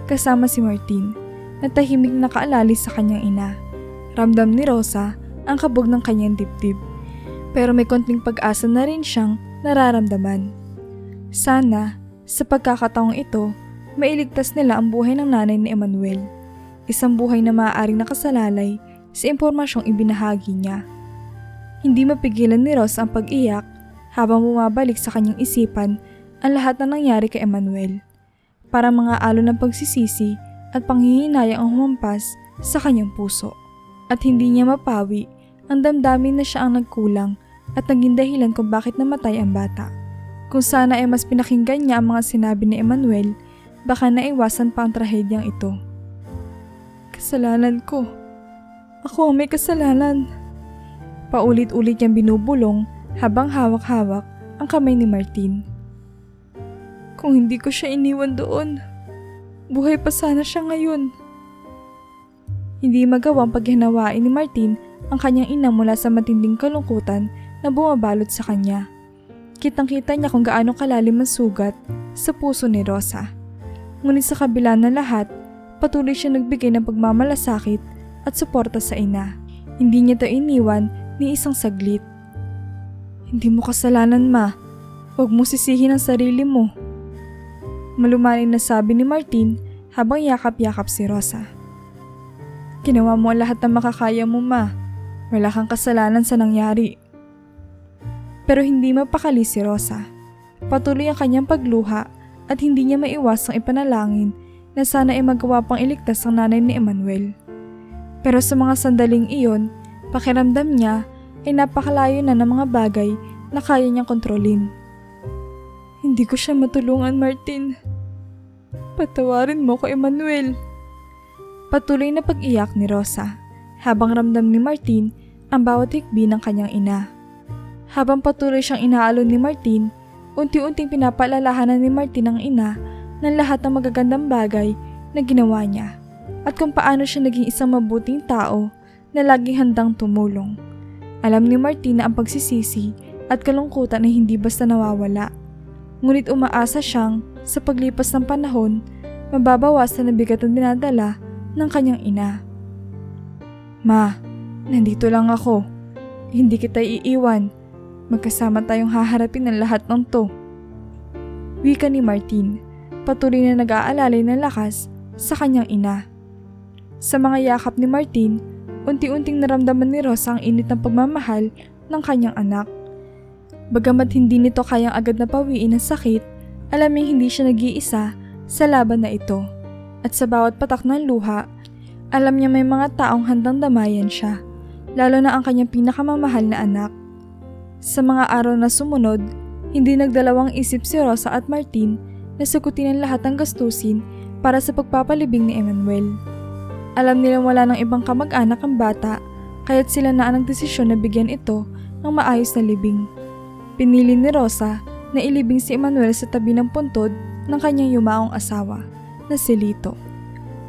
kasama si Martin, na tahimik na nakaalalay sa kanyang ina. Ramdam ni Rosa ang kabog ng kanyang dibdib, pero may konting pag-asa na rin siyang nararamdaman. Sana, sa pagkakataong ito, mailigtas nila ang buhay ng nanay ni Emmanuel, isang buhay na maaaring nakasalalay sa impormasyong ibinahagi niya. Hindi mapigilan ni Rosa ang pag-iyak habang bumabalik sa kanyang isipan ang lahat na nangyari kay Emmanuel. Para mga alon ng pagsisisi at panghihinayang ang humampas sa kanyang puso. At hindi niya mapawi ang damdamin na siya ang nagkulang at naging dahilan kung bakit namatay ang bata. Kung sana ay mas pinakinggan niya ang mga sinabi ni Emmanuel, baka naiwasan pa ang trahedyang ito. Kasalanan ko. Ako ang may kasalanan. Paulit-ulit niyang binubulong habang hawak-hawak ang kamay ni Martin. Kung hindi ko siya iniwan doon, buhay pa sana siya ngayon. Hindi magawang paghinawain ni Martin ang kanyang ina mula sa matinding kalungkutan na bumabalot sa kanya. Kitang-kita niya kung gaano kalalim ang sugat sa puso ni Rosa. Ngunit sa kabila ng lahat, patuloy siya nagbigay ng pagmamalasakit at suporta sa ina. Hindi niya ito iniwan ni isang saglit. Hindi mo kasalanan, ma. Huwag mo sisihin ang sarili mo. Malumanay na sabi ni Martin habang yakap-yakap si Rosa. Ginawa mo ang lahat ng makakaya mo, ma. Wala kang kasalanan sa nangyari. Pero hindi mapakali si Rosa. Patuloy ang kanyang pagluha at hindi niya maiwasang ipanalangin na sana ay magawa pang iligtas ang nanay ni Emmanuel. Pero sa mga sandaling iyon, pakiramdam niya ay napakalayo na ng mga bagay na kaya niyang kontrolin. Hindi ko siya matulungan, Martin. Patawarin mo ko, Emmanuel. Patuloy na pag-iyak ni Rosa habang ramdam ni Martin ang bawat hikbi ng kanyang ina. Habang patuloy siyang inaalon ni Martin, unti-unting pinapaalalahanan ni Martin ang ina ng lahat ng magagandang bagay na ginawa niya at kung paano siya naging isang mabuting tao na laging handang tumulong. Alam ni Martin na ang pagsisisi at kalungkutan ay hindi basta nawawala. Ngunit umaasa siyang sa paglipas ng panahon, mababawasan ang bigat na dinadala ng kanyang ina. Ma, nandito lang ako. Hindi kita iiwan. Magkasama tayong haharapin ang lahat ng to. Wika ni Martin, patuloy na nag-aalalay ng lakas sa kanyang ina. Sa mga yakap ni Martin, unti-unting naramdaman ni Rosa ang init ng pagmamahal ng kanyang anak. Bagamat hindi nito kayang agad na pawiin ang sakit, alam niyang hindi siya nag-iisa sa laban na ito. At sa bawat patak ng luha, alam niya may mga taong handang damayan siya. lalo na ang kanyang pinakamamahal na anak. Sa mga araw na sumunod, hindi nagdalawang isip si Rosa at Martin na sagutin ang lahat ng gastusin para sa pagpapalibing ni Emmanuel. Alam nilang wala ng ibang kamag-anak ang bata, kaya't sila na ang desisyon na bigyan ito ng maayos na libing. Pinili ni Rosa na ilibing si Emmanuel sa tabi ng puntod ng kanyang yumaong asawa, na si Lito.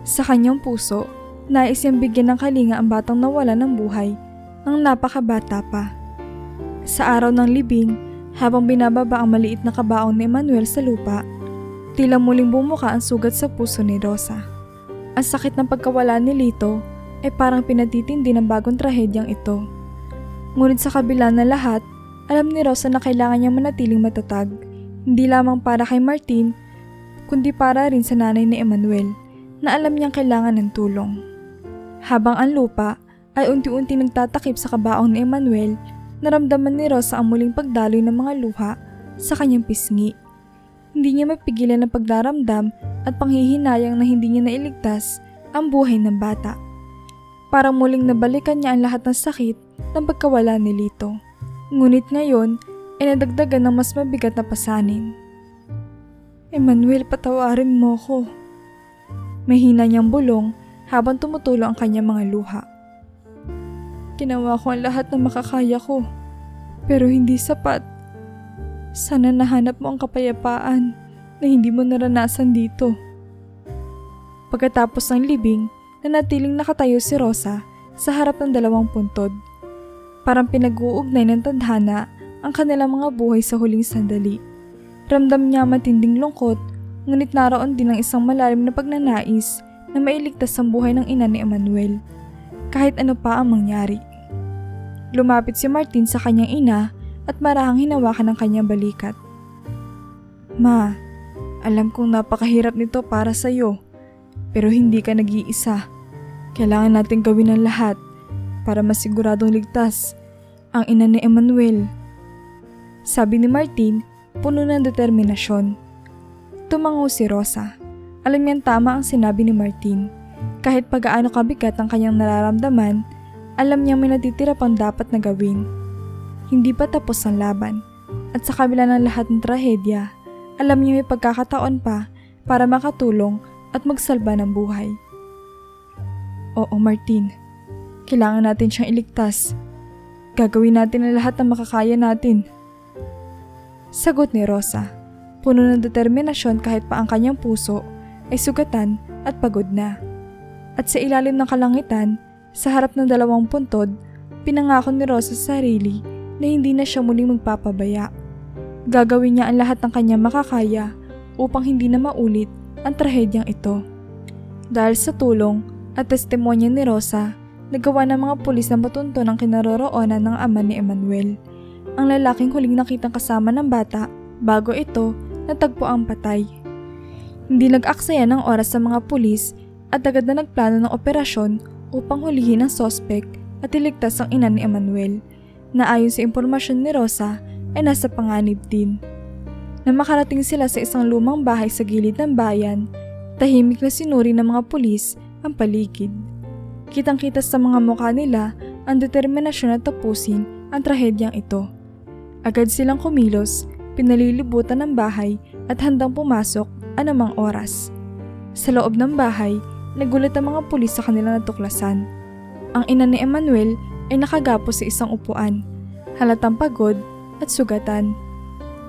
Sa kanyang puso, nais niyang bigyan ng kalinga ang batang nawala ng buhay nang napakabata pa. Sa araw ng libing, habang binababa ang maliit na kabaong ni Emmanuel sa lupa, tila muling bumuka ang sugat sa puso ni Rosa. Ang sakit ng pagkawala ni Lito ay parang pinatitindi ng bagong trahedyang ito. Ngunit sa kabila na lahat, alam ni Rosa na kailangan niyang manatiling matatag, hindi lamang para kay Martin, kundi para rin sa nanay ni Emmanuel, na alam niyang kailangan ng tulong. Habang ang lupa ay unti-unti nagtatakip sa kabaong ni Emmanuel, naramdaman ni Rosa ang muling pagdaloy ng mga luha sa kanyang pisngi. Hindi niya mapigilan ang pagdaramdam at panghihinayang na hindi niya nailigtas ang buhay ng bata. Parang muling nabalikan niya ang lahat ng sakit ng pagkawala ni Lito. Ngunit ngayon ay nadagdagan ng mas mabigat na pasanin. Emmanuel, patawarin mo ko. Mahina niyang bulong habang tumutulo ang kanyang mga luha. Ginawa ko ang lahat na makakaya ko, pero hindi sapat. Sana nahanap mo ang kapayapaan na hindi mo naranasan dito. Pagkatapos ng libing, nanatiling nakatayo si Rosa sa harap ng dalawang puntod. Parang pinag-uugnay ng tadhana ang kanilang mga buhay sa huling sandali. Ramdam niya matinding lungkot, ngunit naroon din ang isang malalim na pagnanais na mailigtas ang buhay ng ina ni Emmanuel, kahit ano pa ang mangyari. Lumapit si Martin sa kanyang ina at marahang hinawakan ang kanyang balikat. Ma, alam kong napakahirap nito para sa iyo, pero hindi ka nag-iisa. Kailangan natin gawin ang lahat para masiguradong ligtas ang ina ni Emmanuel. Sabi ni Martin, puno ng determinasyon. Tumango si Rosa. Alam niyang tama ang sinabi ni Martin. Kahit pagaano kabigat ang kanyang nararamdaman, alam niyang may natitira pang dapat na gawin. Hindi pa tapos ang laban, at sa kabila ng lahat ng trahedya, alam niya may pagkakataon pa para makatulong at magsalba ng buhay. Oo, Martin. Kailangan natin siyang iligtas. Gagawin natin ang lahat na makakaya natin. Sagot ni Rosa, puno ng determinasyon kahit pa ang kanyang puso ay sugatan at pagod na. At sa ilalim ng kalangitan, sa harap ng dalawang puntod, pinangako ni Rosa sa sarili na hindi na siya muling magpapabaya. Gagawin niya ang lahat ng kanyang makakaya upang hindi na maulit ang trahedyang ito. Dahil sa tulong at testimonya ni Rosa, nagawa ng mga pulis na matunto ng kinaroroonan ng ama ni Emmanuel, ang lalaking huling nakitang kasama ng bata bago ito natagpo ang patay. Hindi nag-aksaya ng oras sa mga pulis at agad na nagplano ng operasyon upang hulihin ang sospek at iligtas ang ina ni Emmanuel, na ayon sa impormasyon ni Rosa ay nasa panganib din. Nang makarating sila sa isang lumang bahay sa gilid ng bayan, tahimik na sinuri ng mga pulis ang paligid. Kitang-kita sa mga mukha nila ang determinasyon na tapusin ang trahedyang ito. Agad silang kumilos, pinalilibutan ng bahay at handang pumasok anumang oras. Sa loob ng bahay, nagulat ang mga pulis sa kanilang natuklasan. Ang ina ni Emmanuel ay nakagapos sa isang upuan, halatang pagod at sugatan.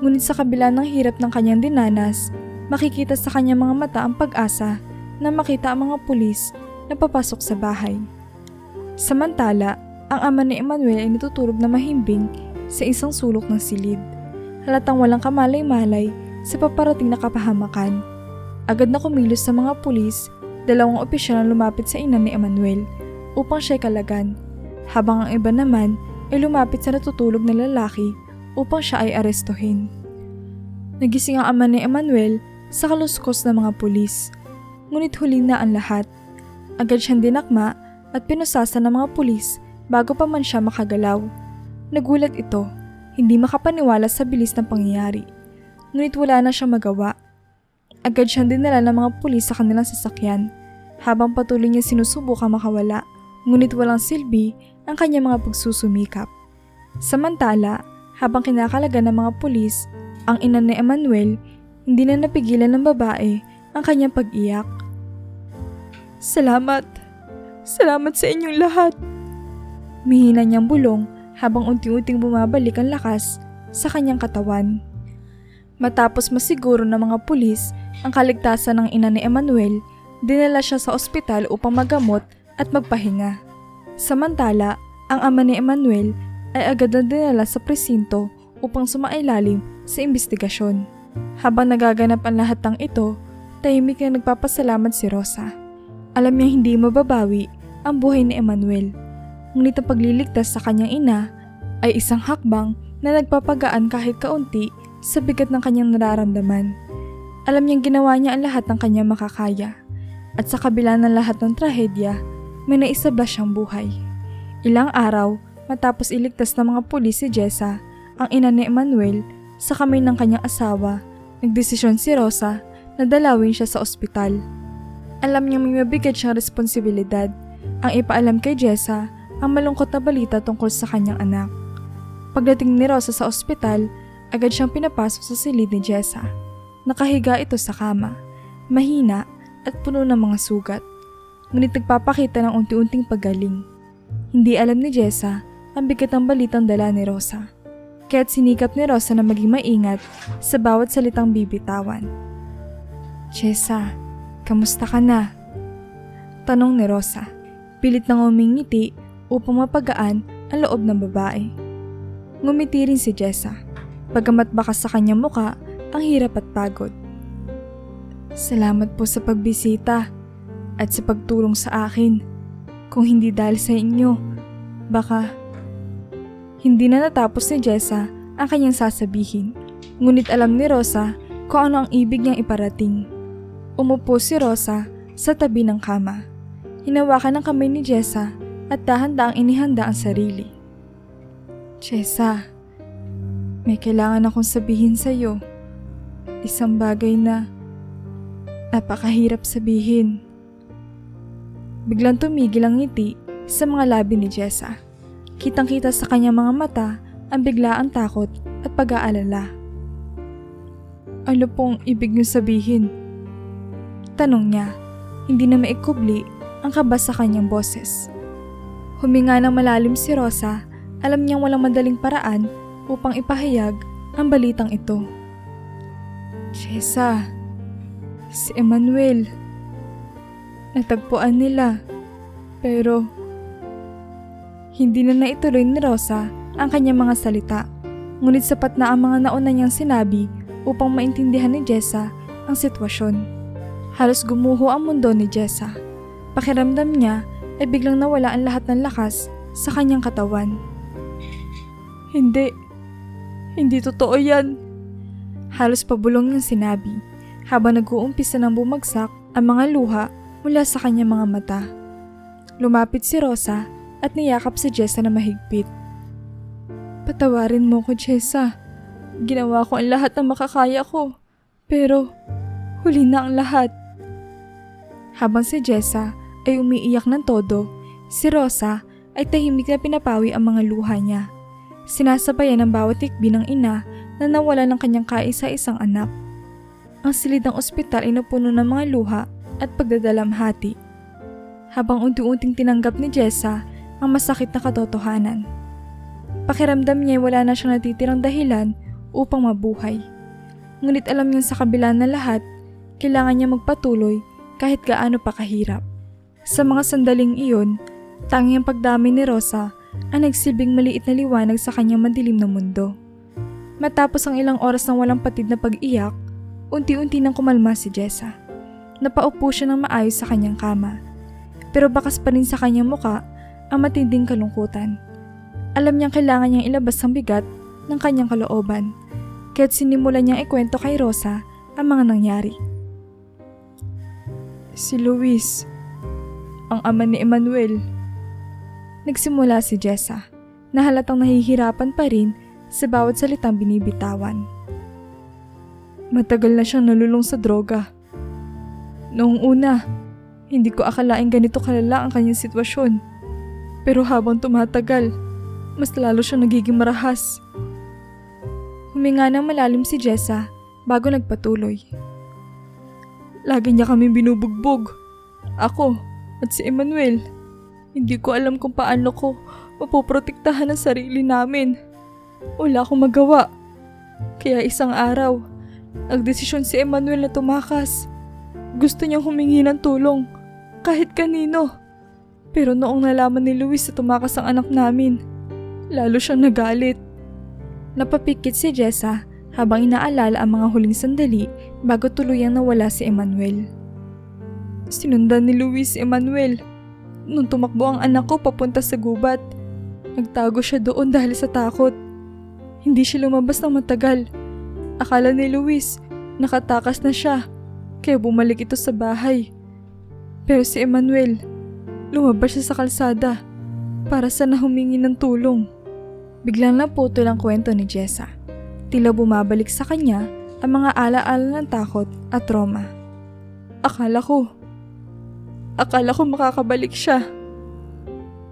Ngunit sa kabila ng hirap ng kanyang dinanas, makikita sa kanyang mga mata ang pag-asa na makita ang mga pulis na papasok sa bahay. Samantala, ang ama ni Emmanuel ay natutulog na mahimbing sa isang sulok ng silid. Halatang walang kamalay-malay sa paparating na kapahamakan. Agad na kumilos sa mga pulis, dalawang opisyal ang lumapit sa ina ni Emmanuel upang siya'y kalagan, habang ang iba naman ay lumapit sa natutulog na lalaki upang siya ay arestuhin. Nagising ang ama ni Emmanuel sa kaluskos ng mga pulis, ngunit huli na ang lahat. Agad siyang dinakma at pinusasan ng mga pulis bago pa man siya makagalaw. Nagulat ito, hindi makapaniwala sa bilis ng pangyayari, ngunit wala na siyang magawa. Agad siyang dinala ng mga pulis sa kanilang sasakyan, habang patuloy niya sinusubukang makawala, ngunit walang silbi ang kanyang mga pagsusumikap. Samantala, habang kinakalaga ng mga pulis, ang ina ni Emmanuel, hindi na napigilan ng babae ang kanyang pag-iyak. Salamat! Salamat sa inyong lahat! Mihina niyang bulong habang unti-unting bumabalik ang lakas sa kanyang katawan. Matapos masiguro ng mga pulis ang kaligtasan ng ina ni Emmanuel, dinala siya sa ospital upang magamot at magpahinga. Samantala, ang ama ni Emmanuel ay agad na dinala sa presinto upang sumailalim sa imbestigasyon. Habang nagaganap ang lahat ng ito, tahimik na nagpapasalamat si Rosa. Alam niya hindi mababawi ang buhay ni Emmanuel. Ngunit ang pagliligtas sa kanyang ina ay isang hakbang na nagpapagaan kahit kaunti sa bigat ng kanyang nararamdaman. Alam niyang ginawa niya ang lahat ng kanyang makakaya. At sa kabila ng lahat ng trahedya, may naisabla siyang buhay. Ilang araw matapos iligtas ng mga pulis si Jessa, ang ina ni Emmanuel, sa kamay ng kanyang asawa, nagdesisyon si Rosa na dalawin siya sa ospital. Alam niyang may mabigat siyang responsibilidad, ang ipaalam kay Jessa ang malungkot na balita tungkol sa kanyang anak. Pagdating ni Rosa sa ospital, agad siyang pinapasok sa silid ni Jessa. Nakahiga ito sa kama, mahina at puno ng mga sugat. Ngunit nagpapakita ng unti-unting paggaling. Hindi alam ni Jessa ang bigat ng balitang dala ni Rosa. Kaya't sinikap ni Rosa na maging maingat sa bawat salitang bibitawan. Jessa, kamusta ka na? Tanong ni Rosa. Pilit nang umingiti upang mapagaan ang loob ng babae. Ngumiti rin si Jessa. Bagamat bakas sa kanyang muka ang hirap at pagod. Salamat po sa pagbisita at sa pagtulong sa akin. Kung hindi dahil sa inyo, baka... Hindi na natapos ni Jessa ang kanyang sasabihin. Ngunit alam ni Rosa kung ano ang ibig niyang iparating. Umupo si Rosa sa tabi ng kama. Hinawakan ng kamay ni Jessa at dahan-daang inihanda ang sarili. Jessa, may kailangan akong sabihin sa'yo. Isang bagay na napakahirap sabihin. Biglang tumigil ang ngiti sa mga labi ni Jessa. Kitang-kita sa kanyang mga mata ang biglaang takot at pag-aalala. Ano pong ibig niyo sabihin? Tanong niya, hindi na maikubli ang kaba sa kanyang boses. Huminga ng malalim si Rosa, alam niyang walang madaling paraan upang ipahayag ang balitang ito. Jessa, si Emmanuel, natagpuan nila, pero hindi na naituloy ni Rosa ang kanyang mga salita. Ngunit sapat na ang mga nauna niyang sinabi upang maintindihan ni Jessa ang sitwasyon. Halos gumuho ang mundo ni Jessa. Pakiramdam niya ay biglang nawala ang lahat ng lakas sa kanyang katawan. Hindi totoo yan. Halos pabulong niyang sinabi habang nag-uumpisa ng bumagsak ang mga luha mula sa kanyang mga mata. Lumapit si Rosa at niyakap si Jessa na mahigpit. Patawarin mo ko, Jessa. Ginawa ko ang lahat ng makakaya ko. Pero huli na ang lahat. Habang si Jessa ay umiiyak ng todo, si Rosa ay tahimik na pinapawi ang mga luha niya. Sinasabayan ang bawat tikbi ng ina na nawala ng kanyang kaisa-isang anak. Ang silid ng ospital ay napuno ng mga luha at pagdadalamhati. Habang unti-unting tinanggap ni Jessa ang masakit na katotohanan. Pakiramdam niya ay wala na siyang natitirang dahilan upang mabuhay. Ngunit alam niya sa kabila ng lahat, kailangan niya magpatuloy kahit gaano pa kahirap. Sa mga sandaling iyon, tanging ang pagdami ni Rosa ang nagsilbing maliit na liwanag sa kanyang madilim na mundo. Matapos ang ilang oras ng walang patid na pag-iyak, unti-unti nang kumalma si Jessa. Napaupo siya ng maayos sa kanyang kama. Pero bakas pa rin sa kanyang muka ang matinding kalungkutan. Alam niyang kailangan niyang ilabas ang bigat ng kanyang kalooban, kaya't sinimulan niyang ikwento kay Rosa ang mga nangyari. Si Luis, ang ama ni Emmanuel. Nagsimula si Jessa, na halatang nahihirapan pa rin sa bawat salitang binibitawan. Matagal na siyang nalulung sa droga. Noong una, hindi ko akalaing ganito kalala ang kanyang sitwasyon. Pero habang tumatagal, mas lalo siya nagiging marahas. Huminga ng malalim si Jessa bago nagpatuloy. Lagi niya kami binubugbog. Ako at si Emmanuel. Hindi ko alam kung paano ko mapoprotektahan ang sarili namin. Wala akong magawa. Kaya isang araw, nagdesisyon si Emmanuel na tumakas. Gusto niyang humingi ng tulong, kahit kanino. Pero noong nalaman ni Luis na tumakas ang anak namin, lalo siyang nagalit. Napapikit si Jessa habang inaalala ang mga huling sandali bago tuluyang nawala si Emmanuel. Sinundan ni Luis si Emmanuel. Nung tumakbo ang anak ko papunta sa gubat, nagtago siya doon dahil sa takot. Hindi siya lumabas ng matagal. Akala ni Luis, nakatakas na siya, kaya bumalik ito sa bahay. Pero si Emmanuel, lumabas siya sa kalsada para sana humingi ng tulong. Biglang naputol ang kwento ni Jessa. Tila bumabalik sa kanya ang mga alaala ng takot at trauma. Akala ko makakabalik siya.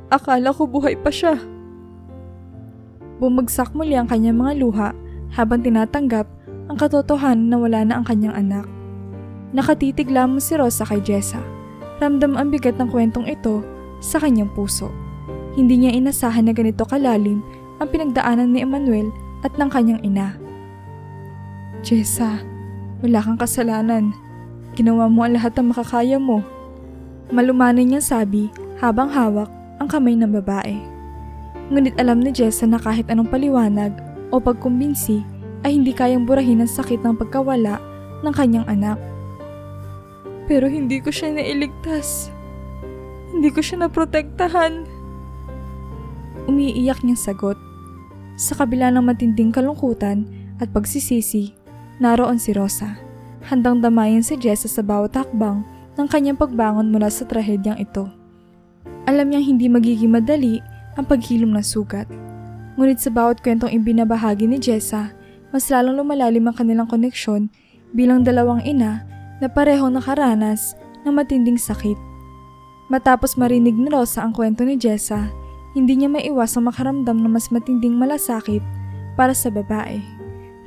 Akala ko buhay pa siya. Bumagsak muli ang kanyang mga luha habang tinatanggap ang katotohanan na wala na ang kanyang anak. Nakatitig lamang si Rosa kay Jessa. Ramdam ang bigat ng kwentong ito sa kanyang puso. Hindi niya inasahan na ganito kalalim ang pinagdaanan ni Emmanuel at ng kanyang ina. Jessa, wala kang kasalanan. Ginawa mo ang lahat ng makakaya mo. Malumanay niyang sabi habang hawak ang kamay ng babae. Ngunit alam ni Jessa na kahit anong paliwanag o pagkumbinsi ay hindi kayang burahin ang sakit ng pagkawala ng kanyang anak. Pero hindi ko siya nailigtas. Hindi ko siya naprotektahan. Umiiyak niyang sagot. Sa kabila ng matinding kalungkutan at pagsisisi, naroon si Rosa. Handang damayan si Jessa sa bawat hakbang ng kanyang pagbangon mula sa trahedyang ito. Alam niyang hindi magiging madali ang paghilom ng sugat. Ngunit sa bawat kwentong ibinabahagi ni Jessa, mas lalong lumalalim ang kanilang koneksyon bilang dalawang ina na parehong nakaranas ng matinding sakit. Matapos marinig ni Rosa ang kwento ni Jessa, hindi niya maiwasang makaramdam ng mas matinding malasakit para sa babae.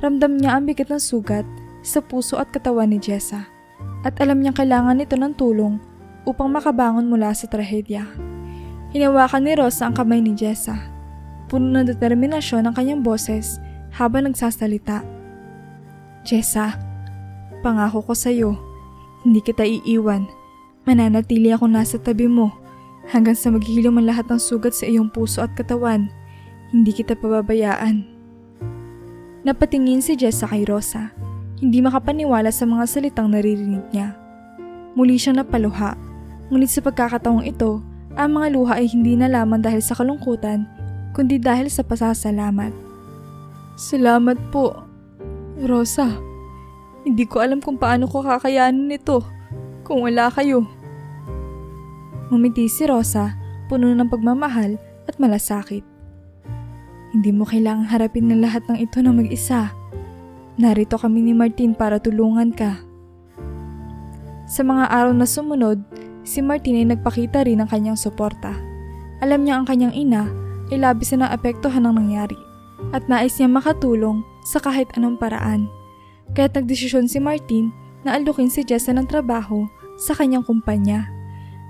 Ramdam niya ang bigat ng sugat sa puso at katawan ni Jessa. At alam niyang kailangan nito ng tulong upang makabangon mula sa trahedya. Hinawakan ni Rosa ang kamay ni Jessa. Puno ng determinasyon ang kanyang boses habang nagsasalita. Jessa, pangako ko sa'yo, hindi kita iiwan. Mananatili akong nasa tabi mo hanggang sa maghilom ang lahat ng sugat sa iyong puso at katawan. Hindi kita pababayaan. Napatingin si Jessa kay Rosa. Hindi makapaniwala sa mga salitang naririnig niya. Muli siyang napaluha. Ngunit sa pagkakataong ito, ang mga luha ay hindi na lamang dahil sa kalungkutan, kundi dahil sa pasasalamat. Salamat po, Rosa. Hindi ko alam kung paano ko kakayanin ito kung wala kayo. Ngumiti si Rosa, puno ng pagmamahal at malasakit. Hindi mo kailangang harapin ng lahat ng ito na mag-isa. Narito kami ni Martin para tulungan ka. Sa mga araw na sumunod, si Martin ay nagpakita rin ng kanyang suporta. Alam niya ang kanyang ina ay labis na naapektuhan ng nangyari at nais niya makatulong sa kahit anong paraan. Kaya't nagdesisyon si Martin na alukin si Jessa ng trabaho sa kanyang kumpanya.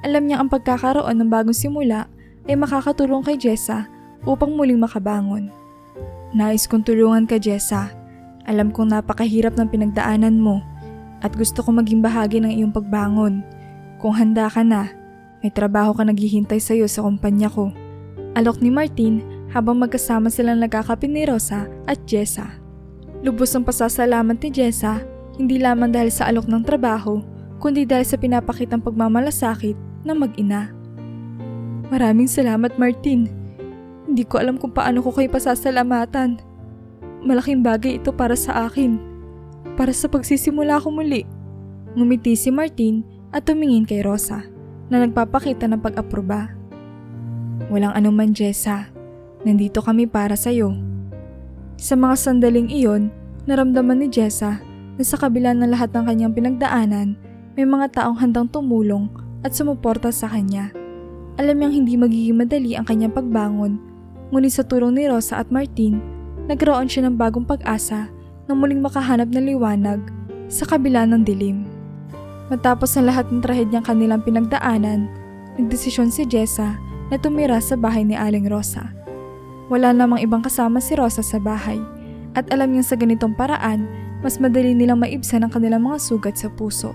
Alam niya ang pagkakaroon ng bagong simula ay makakatulong kay Jessa upang muling makabangon. Nais kong tulungan ka, Jessa. Alam kong napakahirap ng pinagdaanan mo at gusto kong maging bahagi ng iyong pagbangon. Kung handa ka na, may trabaho ka naghihintay sa iyo sa kumpanya ko. Alok ni Martin habang magkasama silang nagkakape ni Rosa at Jessa. Lubos ang pasasalamat ni Jessa, hindi lamang dahil sa alok ng trabaho, kundi dahil sa pinapakitang pagmamalasakit ng mag-ina. Maraming salamat, Martin. Hindi ko alam kung paano ko kayo pasasalamatan. Malaking bagay ito para sa akin. Para sa pagsisimula ko muli. Ngumiti si Martin at tumingin kay Rosa na nagpapakita ng pag-aproba. Walang anuman, Jessa. Nandito kami para sa'yo. Sa mga sandaling iyon, naramdaman ni Jessa na sa kabila ng lahat ng kanyang pinagdaanan, may mga taong handang tumulong at sumuporta sa kanya. Alam niyang hindi magiging madali ang kanyang pagbangon, ngunit sa tulong ni Rosa at Martin, nagkaroon siya ng bagong pag-asa na muling makahanap ng liwanag sa kabila ng dilim. Matapos ang lahat ng trahedyang kanilang pinagdaanan, nagdesisyon si Jessa na tumira sa bahay ni Aling Rosa. Wala namang ibang kasama si Rosa sa bahay at alam niyang sa ganitong paraan, mas madali nilang maibsan ang kanilang mga sugat sa puso.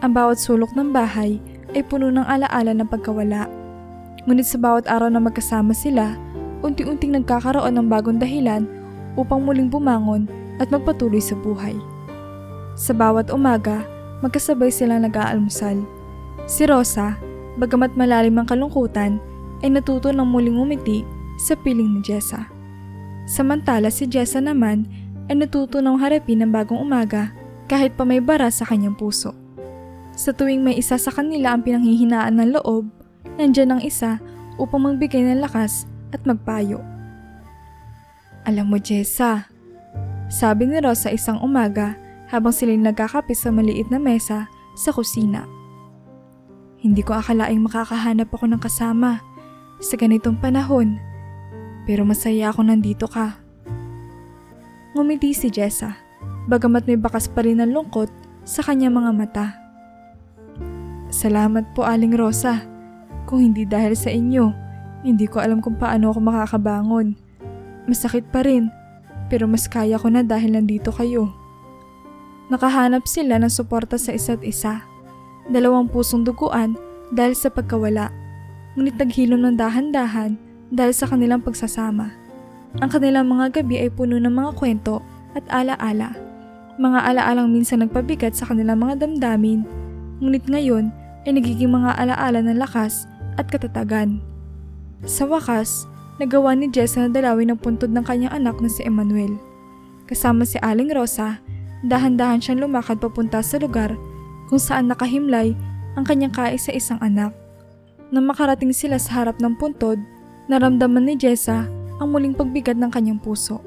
Ang bawat sulok ng bahay ay puno ng alaala ng pagkawala. Ngunit sa bawat araw na magkasama sila, unti-unting nagkakaroon ng bagong dahilan upang muling bumangon at magpatuloy sa buhay. Sa bawat umaga, magkasabay silang nag-aalmusal. Si Rosa, bagamat malalim ang kalungkutan, ay natuto ng muling umiti sa piling ni Jessa. Samantala si Jessa naman ay natuto ng harapin ang bagong umaga kahit pa may bara sa kanyang puso. Sa tuwing may isa sa kanila ang pinanghihinaan ng loob, nandyan ang isa upang magbigay ng lakas at magpayo. Alam mo Jessa, sabi ni Rosa isang umaga habang sila'y nagkakape sa maliit na mesa sa kusina. Hindi ko akalaing makakahanap ako ng kasama sa ganitong panahon, pero masaya ako nandito ka. Ngumiti si Jessa, bagamat may bakas pa rin ng lungkot sa kanyang mga mata. Salamat po Aling Rosa, kung hindi dahil sa inyo, hindi ko alam kung paano ako makakabangon. Masakit pa rin, pero mas kaya ko na dahil nandito kayo. Nakahanap sila ng suporta sa isa't isa. Dalawang pusong duguan dahil sa pagkawala, ngunit naghilom ng dahan-dahan dahil sa kanilang pagsasama. Ang kanilang mga gabi ay puno ng mga kwento at alaala. Mga alaalang minsan nagpabigat sa kanilang mga damdamin, ngunit ngayon ay nagiging mga alaala ng lakas at katatagan. Sa wakas, nagawa ni Jessa na dalawin ang puntod ng kanyang anak na si Emmanuel. Kasama si Aling Rosa, dahan-dahan siyang lumakad papunta sa lugar kung saan nakahimlay ang kanyang kaisa-isang anak. Nang makarating sila sa harap ng puntod, naramdaman ni Jessa ang muling pagbigat ng kanyang puso.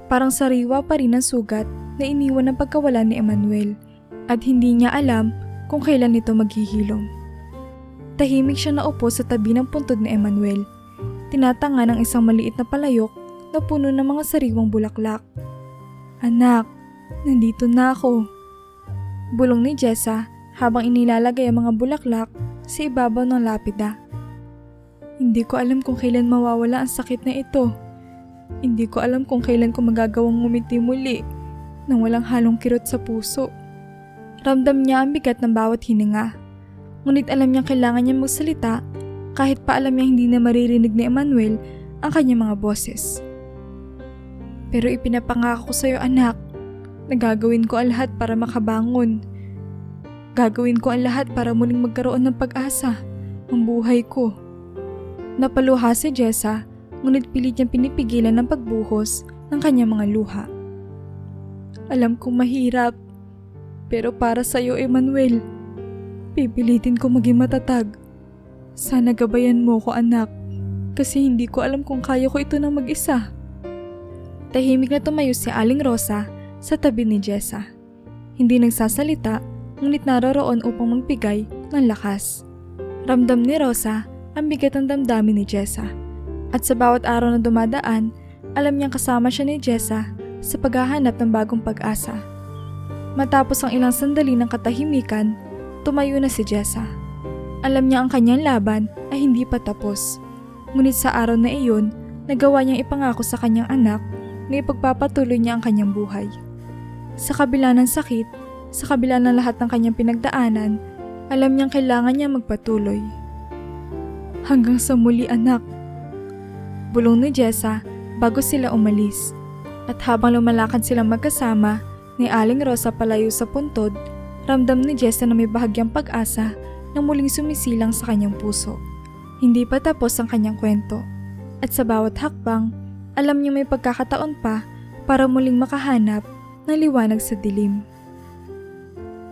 Parang sariwa pa rin ang sugat na iniwan ng pagkawala ni Emmanuel at hindi niya alam kung kailan ito maghihilom. Tahimik siya naupo sa tabi ng puntod ni Emmanuel. Tinatanga ng isang maliit na palayok na puno ng mga sariwang bulaklak. Anak, nandito na ako. Bulong ni Jessa habang inilalagay ang mga bulaklak sa ibabaw ng lapida. Hindi ko alam kung kailan mawawala ang sakit na ito. Hindi ko alam kung kailan ko magagawang ngumiti muli nang walang halong kirot sa puso. Ramdam niya ang bigat ng bawat hininga. Ngunit alam niyang kailangan niya magsalita kahit pa alam niya hindi na maririnig ni Emmanuel ang kanyang mga boses. Pero ipinapangako ko sa iyo anak, na gagawin ko ang lahat para makabangon. Gagawin ko ang lahat para muling magkaroon ng pag-asa ang buhay ko. Napaluha si Jessa, ngunit pilit niyang pinipigilan ng pagbuhos ng kanyang mga luha. Alam kong mahirap, pero para sa iyo Emmanuel, pipilitin ko maging matatag. Sana gabayan mo ko anak, kasi hindi ko alam kung kaya ko ito ng mag-isa. Tahimik na tumayo si Aling Rosa sa tabi ni Jessa. Hindi nagsasalita, ngunit naroroon upang magbigay ng lakas. Ramdam ni Rosa ang bigat ng damdamin ni Jessa. At sa bawat araw na dumadaan, alam niyang kasama siya ni Jessa sa paghahanap ng bagong pag-asa. Matapos ang ilang sandali ng katahimikan, tumayo na si Jessa. Alam niya ang kanyang laban ay hindi pa tapos. Ngunit sa araw na iyon, nagawa niyang ipangako sa kanyang anak na ipagpapatuloy niya ang kanyang buhay. Sa kabila ng sakit, sa kabila ng lahat ng kanyang pinagdaanan, alam niyang kailangan niya magpatuloy. Hanggang sa muli anak. Bulong ni Jessa bago sila umalis. At habang lumalakad silang magkasama, ni Aling Rosa palayo sa puntod, ramdam ni Jessa na may bahagyang pag-asa na muling sumisilang sa kanyang puso. Hindi pa tapos ang kanyang kwento. At sa bawat hakbang, alam niya may pagkakataon pa para muling makahanap ng liwanag sa dilim.